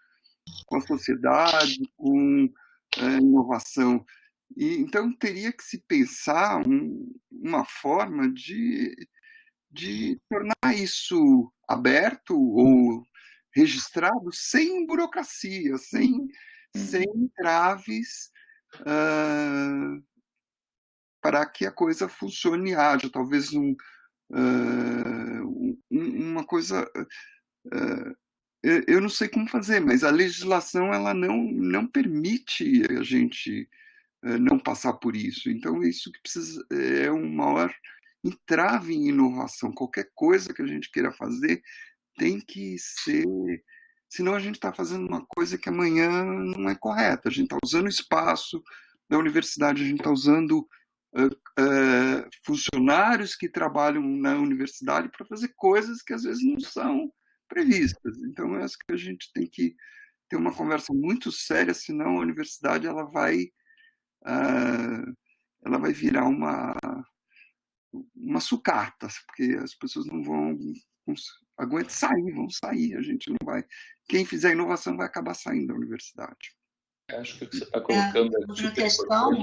com a sociedade, com inovação. Então, teria que se pensar uma forma de tornar isso aberto ou registrado sem burocracia, sem entraves, para que a coisa funcione e haja. Talvez uma coisa... eu não sei como fazer, mas a legislação ela não permite a gente não passar por isso. Então, isso que precisa é um maior entrave em inovação. Qualquer coisa que a gente queira fazer tem que ser... Senão a gente está fazendo uma coisa que amanhã não é correta. A gente está usando o espaço da universidade, a gente está usando funcionários que trabalham na universidade para fazer coisas que às vezes não são previstas. Então, eu acho que a gente tem que ter uma conversa muito séria, senão a universidade ela vai virar uma sucata, porque as pessoas não vão aguentar vão sair, a gente não vai... Quem fizer inovação vai acabar saindo da universidade. Acho que o que você está colocando é outra questão...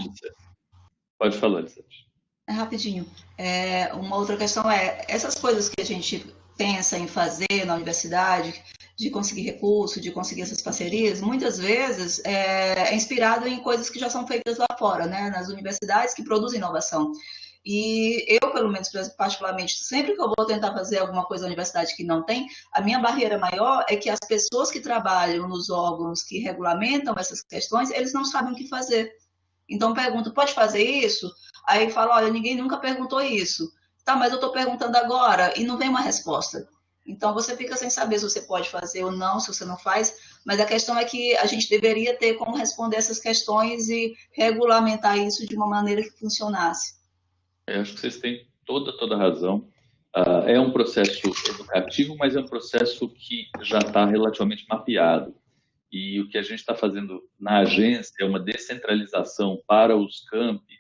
Pode falar, Lisete. Rapidinho. Uma outra questão essas coisas que a gente pensa em fazer na universidade, de conseguir recurso, de conseguir essas parcerias, muitas vezes é inspirado em coisas que já são feitas lá fora, né, nas universidades que produzem inovação. E eu, pelo menos, particularmente, sempre que eu vou tentar fazer alguma coisa na universidade que não tem, a minha barreira maior é que as pessoas que trabalham nos órgãos que regulamentam essas questões, eles não sabem o que fazer. Então, pergunto, pode fazer isso? Aí fala, olha, ninguém nunca perguntou isso. Tá, mas eu estou perguntando agora e não vem uma resposta. Então, você fica sem saber se você pode fazer ou não, se você não faz, mas a questão é que a gente deveria ter como responder essas questões e regulamentar isso de uma maneira que funcionasse. Eu acho que vocês têm toda a razão. É um processo educativo, mas é um processo que já está relativamente mapeado. E o que a gente está fazendo na agência é uma descentralização para os campi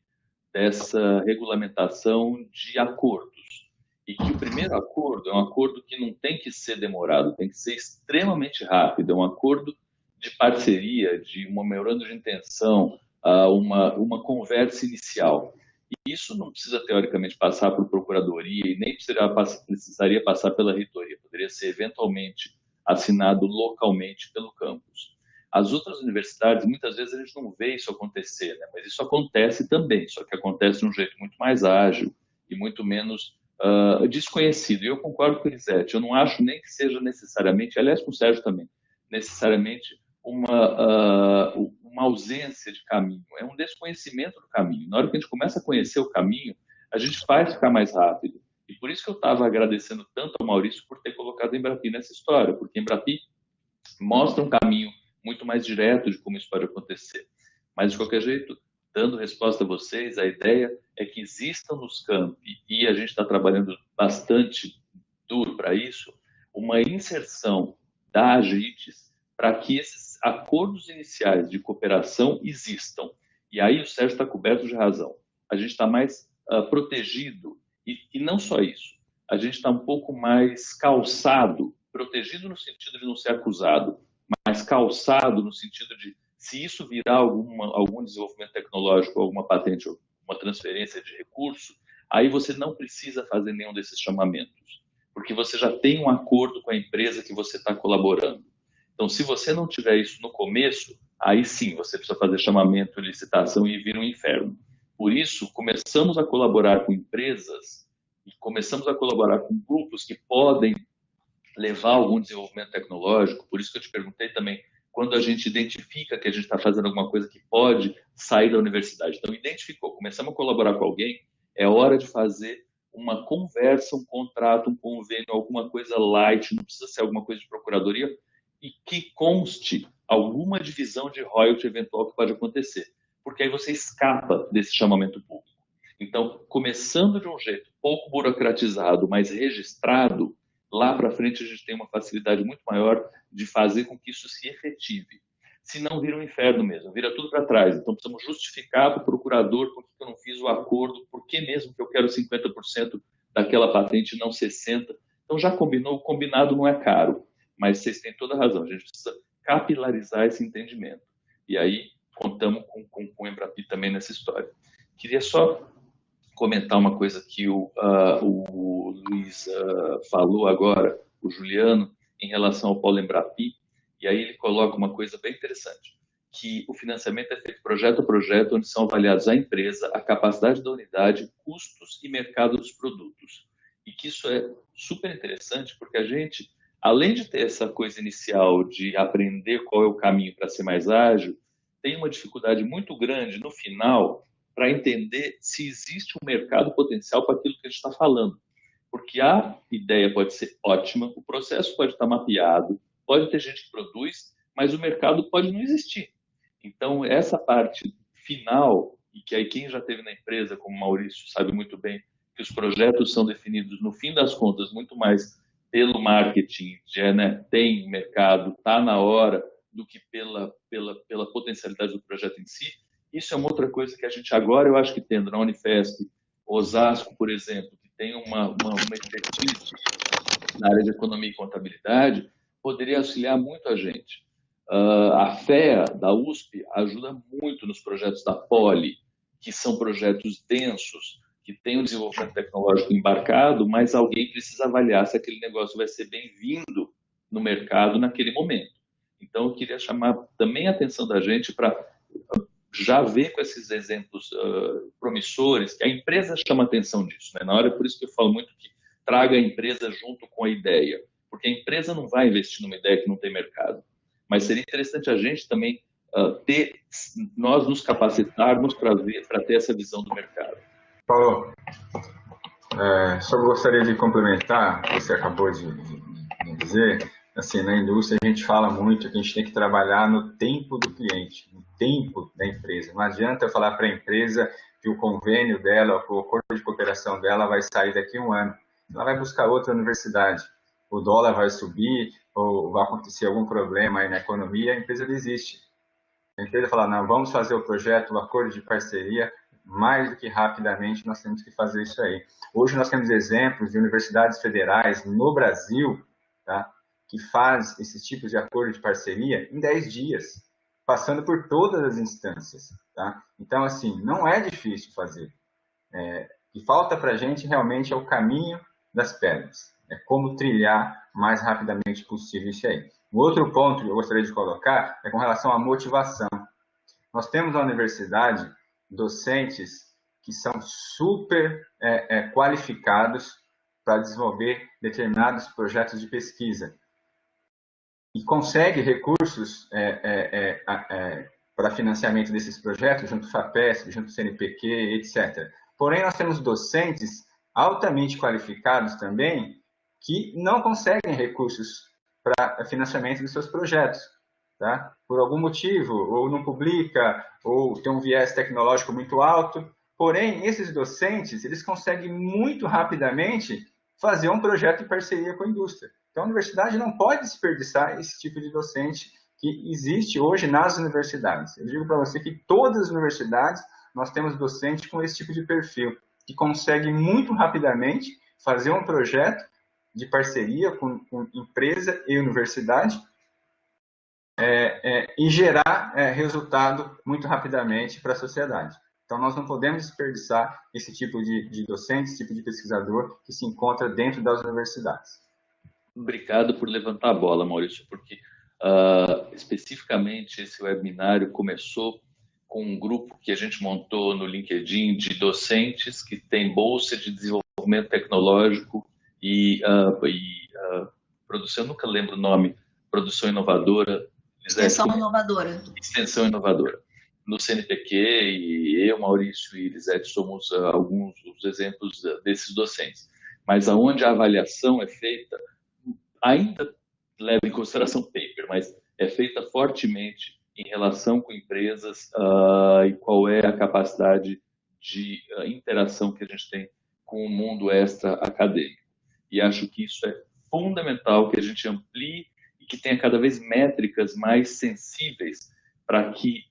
dessa regulamentação de acordos. E que o primeiro acordo é um acordo que não tem que ser demorado, tem que ser extremamente rápido. É um acordo de parceria, de um memorando de intenção, uma conversa inicial. E isso não precisa, teoricamente, passar por procuradoria e nem precisaria passar pela reitoria. Poderia ser, eventualmente, assinado localmente pelo campus. As outras universidades, muitas vezes, a gente não vê isso acontecer, né? Mas isso acontece também, só que acontece de um jeito muito mais ágil e muito menos desconhecido. E eu concordo com o Lisete, eu não acho nem que seja necessariamente, aliás, com o Sérgio também, necessariamente uma ausência de caminho, é um desconhecimento do caminho. Na hora que a gente começa a conhecer o caminho, a gente faz ficar mais rápido. E por isso que eu estava agradecendo tanto ao Maurício por ter colocado a Embrapi nessa história, porque a Embrapi mostra um caminho muito mais direto de como isso pode acontecer. Mas, de qualquer jeito, dando resposta a vocês, a ideia é que existam nos campi, e a gente está trabalhando bastante duro para isso, uma inserção da AGITES para que esses acordos iniciais de cooperação existam. E aí o Sérgio está coberto de razão. A gente está mais protegido, e não só isso, a gente está um pouco mais calçado, protegido no sentido de não ser acusado, mas calçado no sentido de, se isso virar algum desenvolvimento tecnológico, alguma patente, ou uma transferência de recurso, aí você não precisa fazer nenhum desses chamamentos, porque você já tem um acordo com a empresa que você está colaborando. Então, se você não tiver isso no começo, aí sim você precisa fazer chamamento, licitação e vira um inferno. Por isso, começamos a colaborar com empresas e começamos a colaborar com grupos que podem levar algum desenvolvimento tecnológico. Por isso que eu te perguntei também, quando a gente identifica que a gente está fazendo alguma coisa que pode sair da universidade. Então, identificou, começamos a colaborar com alguém, é hora de fazer uma conversa, um contrato, um convênio, alguma coisa light, não precisa ser alguma coisa de procuradoria, e que conste alguma divisão de royalty eventual que pode acontecer, porque aí você escapa desse chamamento público. Então, começando de um jeito pouco burocratizado, mas registrado, lá para frente a gente tem uma facilidade muito maior de fazer com que isso se efetive. Se não, vira um inferno mesmo, vira tudo para trás. Então, precisamos justificar para o procurador por que eu não fiz o acordo, por que mesmo que eu quero 50% daquela patente e não 60%. Então, já combinou, o combinado não é caro, mas vocês têm toda a razão, a gente precisa capilarizar esse entendimento. E aí, contamos com o Embrapi também nessa história. Queria só comentar uma coisa que o Luiz falou agora, o Juliano, em relação ao Polo Embrapi, e aí ele coloca uma coisa bem interessante, que o financiamento é feito projeto a projeto, onde são avaliados a empresa, a capacidade da unidade, custos e mercado dos produtos. E que isso é super interessante, porque a gente, além de ter essa coisa inicial de aprender qual é o caminho para ser mais ágil, tem uma dificuldade muito grande no final para entender se existe um mercado potencial para aquilo que a gente está falando. Porque a ideia pode ser ótima, o processo pode estar mapeado, pode ter gente que produz, mas o mercado pode não existir. Então, essa parte final, e que aí quem já esteve na empresa, como o Maurício, sabe muito bem, que os projetos são definidos, no fim das contas, muito mais pelo marketing, tem mercado, está na hora, do que pela potencialidade do projeto em si. Isso é uma outra coisa que a gente agora, eu acho que tendo na Unifesp, Osasco, por exemplo, que tem uma expertise na área de economia e contabilidade, poderia auxiliar muito a gente. A FEA da USP ajuda muito nos projetos da Poli, que são projetos densos, que tem um desenvolvimento tecnológico embarcado, mas alguém precisa avaliar se aquele negócio vai ser bem-vindo no mercado naquele momento. Então, eu queria chamar também a atenção da gente para já ver com esses exemplos promissores, que a empresa chama atenção disso. Né? Na hora, por isso que eu falo muito que traga a empresa junto com a ideia, porque a empresa não vai investir numa ideia que não tem mercado. Mas seria interessante a gente também nós nos capacitarmos para ter essa visão do mercado. Paulo, só gostaria de complementar o que você acabou de dizer. Assim, na indústria a gente fala muito que a gente tem que trabalhar no tempo do cliente, no tempo da empresa. Não adianta eu falar para a empresa que o convênio dela, o acordo de cooperação dela vai sair daqui a um ano. Ela vai buscar outra universidade. O dólar vai subir ou vai acontecer algum problema aí na economia, a empresa desiste. A empresa fala, não, vamos fazer o projeto, o acordo de parceria, mais do que rapidamente nós temos que fazer isso aí. Hoje nós temos exemplos de universidades federais no Brasil, tá, que faz esses tipos de acordo de parceria em 10 dias, passando por todas as instâncias. Tá? Então, assim, não é difícil fazer. O que falta para a gente realmente é o caminho das pedras. É como trilhar o mais rapidamente possível isso aí. O outro ponto que eu gostaria de colocar é com relação à motivação. Nós temos na universidade docentes que são super qualificados para desenvolver determinados projetos de pesquisa e consegue recursos para financiamento desses projetos junto ao FAPESP, junto ao CNPq, etc. Porém, nós temos docentes altamente qualificados também, que não conseguem recursos para financiamento dos seus projetos, tá? Por algum motivo, ou não publica, ou tem um viés tecnológico muito alto. Porém, esses docentes, eles conseguem muito rapidamente fazer um projeto em parceria com a indústria. Então, a universidade não pode desperdiçar esse tipo de docente que existe hoje nas universidades. Eu digo para você que todas as universidades nós temos docentes com esse tipo de perfil, que conseguem muito rapidamente fazer um projeto de parceria com empresa e universidade e gerar resultado muito rapidamente para a sociedade. Então, nós não podemos desperdiçar esse tipo de docente, esse tipo de pesquisador que se encontra dentro das universidades. Obrigado por levantar a bola, Maurício, porque especificamente esse webinário começou com um grupo que a gente montou no LinkedIn de docentes que tem bolsa de desenvolvimento tecnológico e produção, eu nunca lembro o nome, produção inovadora. Extensão inovadora. Extensão inovadora. No CNPq, e eu, Maurício e Lisete somos alguns dos exemplos desses docentes. Mas aonde a avaliação é feita, ainda leva em consideração paper, mas é feita fortemente em relação com empresas e qual é a capacidade de interação que a gente tem com o mundo extra-acadêmico. E acho que isso é fundamental, que a gente amplie e que tenha cada vez métricas mais sensíveis para que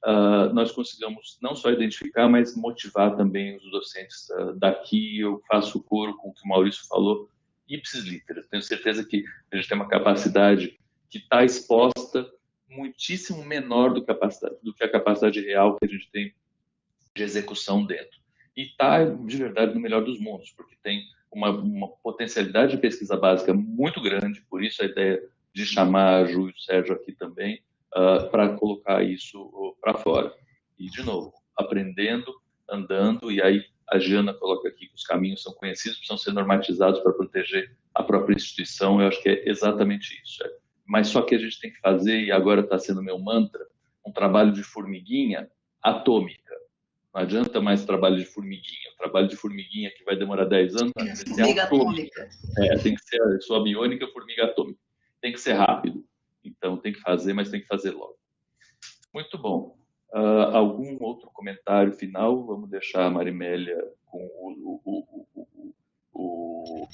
nós consigamos não só identificar, mas motivar também os docentes daqui. Eu faço coro com o que o Maurício falou, ipsis literis. Tenho certeza que a gente tem uma capacidade que está exposta muitíssimo menor do que a capacidade real que a gente tem de execução dentro. E está, de verdade, no melhor dos mundos, porque tem uma potencialidade de pesquisa básica muito grande, por isso a ideia de chamar a Ju e o Sérgio aqui também, para colocar isso para fora. E, de novo, aprendendo, andando, e aí a Jana coloca aqui que os caminhos são conhecidos, precisam ser normatizados para proteger a própria instituição. Eu acho que é exatamente isso. Mas só que a gente tem que fazer, e agora está sendo meu mantra, um trabalho de formiguinha atômica. Não adianta mais trabalho de formiguinha. O trabalho de formiguinha que vai demorar 10 anos tem que ser atômica. Tem que ser a sua biônica formiga atômica. Tem que ser rápido. Então, tem que fazer, mas tem que fazer logo. Muito bom. Algum outro comentário final? Vamos deixar a Marimélia com o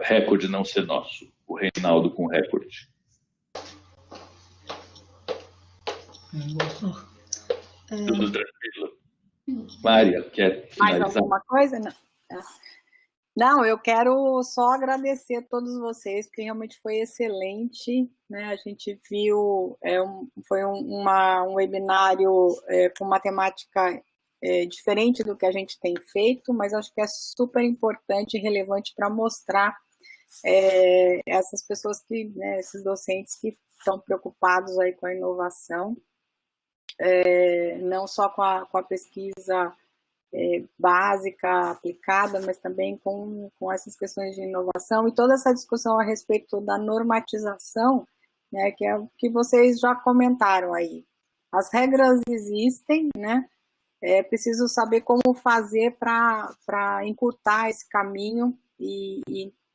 recorde não ser nosso. O Reinaldo com o recorde. Tudo tranquilo. Mária, quer finalizar? Mais alguma coisa? Não, eu quero só agradecer a todos vocês, porque realmente foi excelente, né? A gente viu, foi um webinário com uma temática diferente do que a gente tem feito, mas acho que é super importante e relevante para mostrar essas pessoas né, esses docentes que estão preocupados aí com a inovação, não só com a pesquisa básica, aplicada, mas também com essas questões de inovação e toda essa discussão a respeito da normatização, né, que é o que vocês já comentaram aí. As regras existem, né? É preciso saber como fazer para encurtar esse caminho e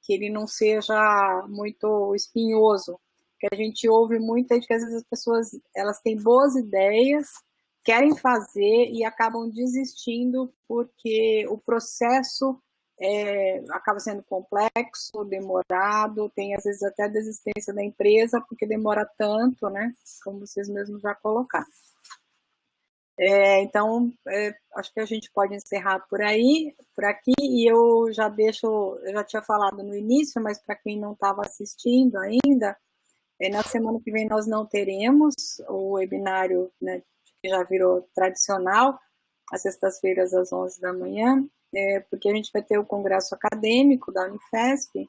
que ele não seja muito espinhoso. Que a gente ouve muito é de que às vezes as pessoas elas têm boas ideias, querem fazer e acabam desistindo porque o processo acaba sendo complexo, demorado, tem às vezes até desistência da empresa porque demora tanto, né? Como vocês mesmos já colocaram. Então, acho que a gente pode encerrar por aqui, e eu já tinha falado no início, mas para quem não estava assistindo ainda, na semana que vem nós não teremos o webinário, né, que já virou tradicional, às sextas-feiras às 11 da manhã, porque a gente vai ter o congresso acadêmico da Unifesp,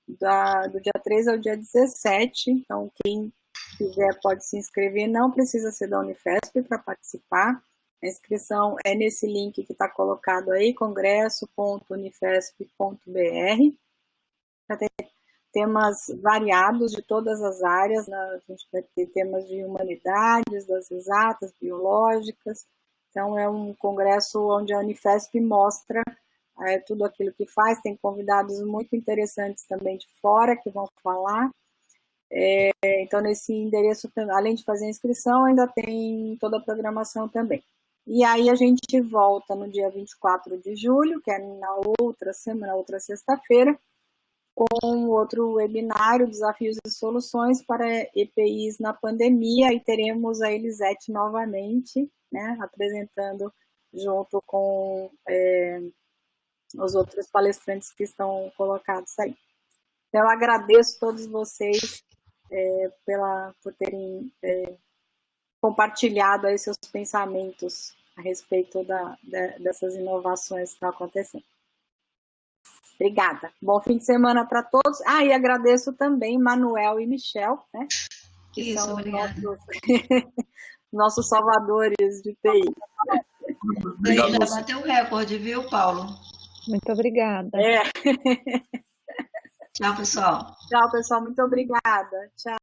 do dia 13 ao dia 17, então quem quiser pode se inscrever, não precisa ser da Unifesp para participar, a inscrição é nesse link que está colocado aí, congresso.unifesp.br, vai ter temas variados de todas as áreas, né? A gente vai ter temas de humanidades, das exatas, biológicas, então é um congresso onde a Unifesp mostra tudo aquilo que faz. Tem convidados muito interessantes também de fora que vão falar. Então, nesse endereço, além de fazer a inscrição, ainda tem toda a programação também. E aí a gente volta no dia 24 de julho, que é na outra semana, outra sexta-feira, com outro webinário, Desafios e Soluções para EPIs na Pandemia, e teremos a Elisete novamente, né, apresentando junto com os outros palestrantes que estão colocados aí. Então, eu agradeço a todos vocês por terem compartilhado aí seus pensamentos a respeito dessas inovações que estão acontecendo. Obrigada. Bom fim de semana para todos. E agradeço também Manuel e Michel, né? Que Isso, são obrigada. nossos salvadores de TI. Obrigado. Já bateu o recorde, viu, Paulo? Muito obrigada. É. Tchau, pessoal. Tchau, pessoal. Muito obrigada. Tchau.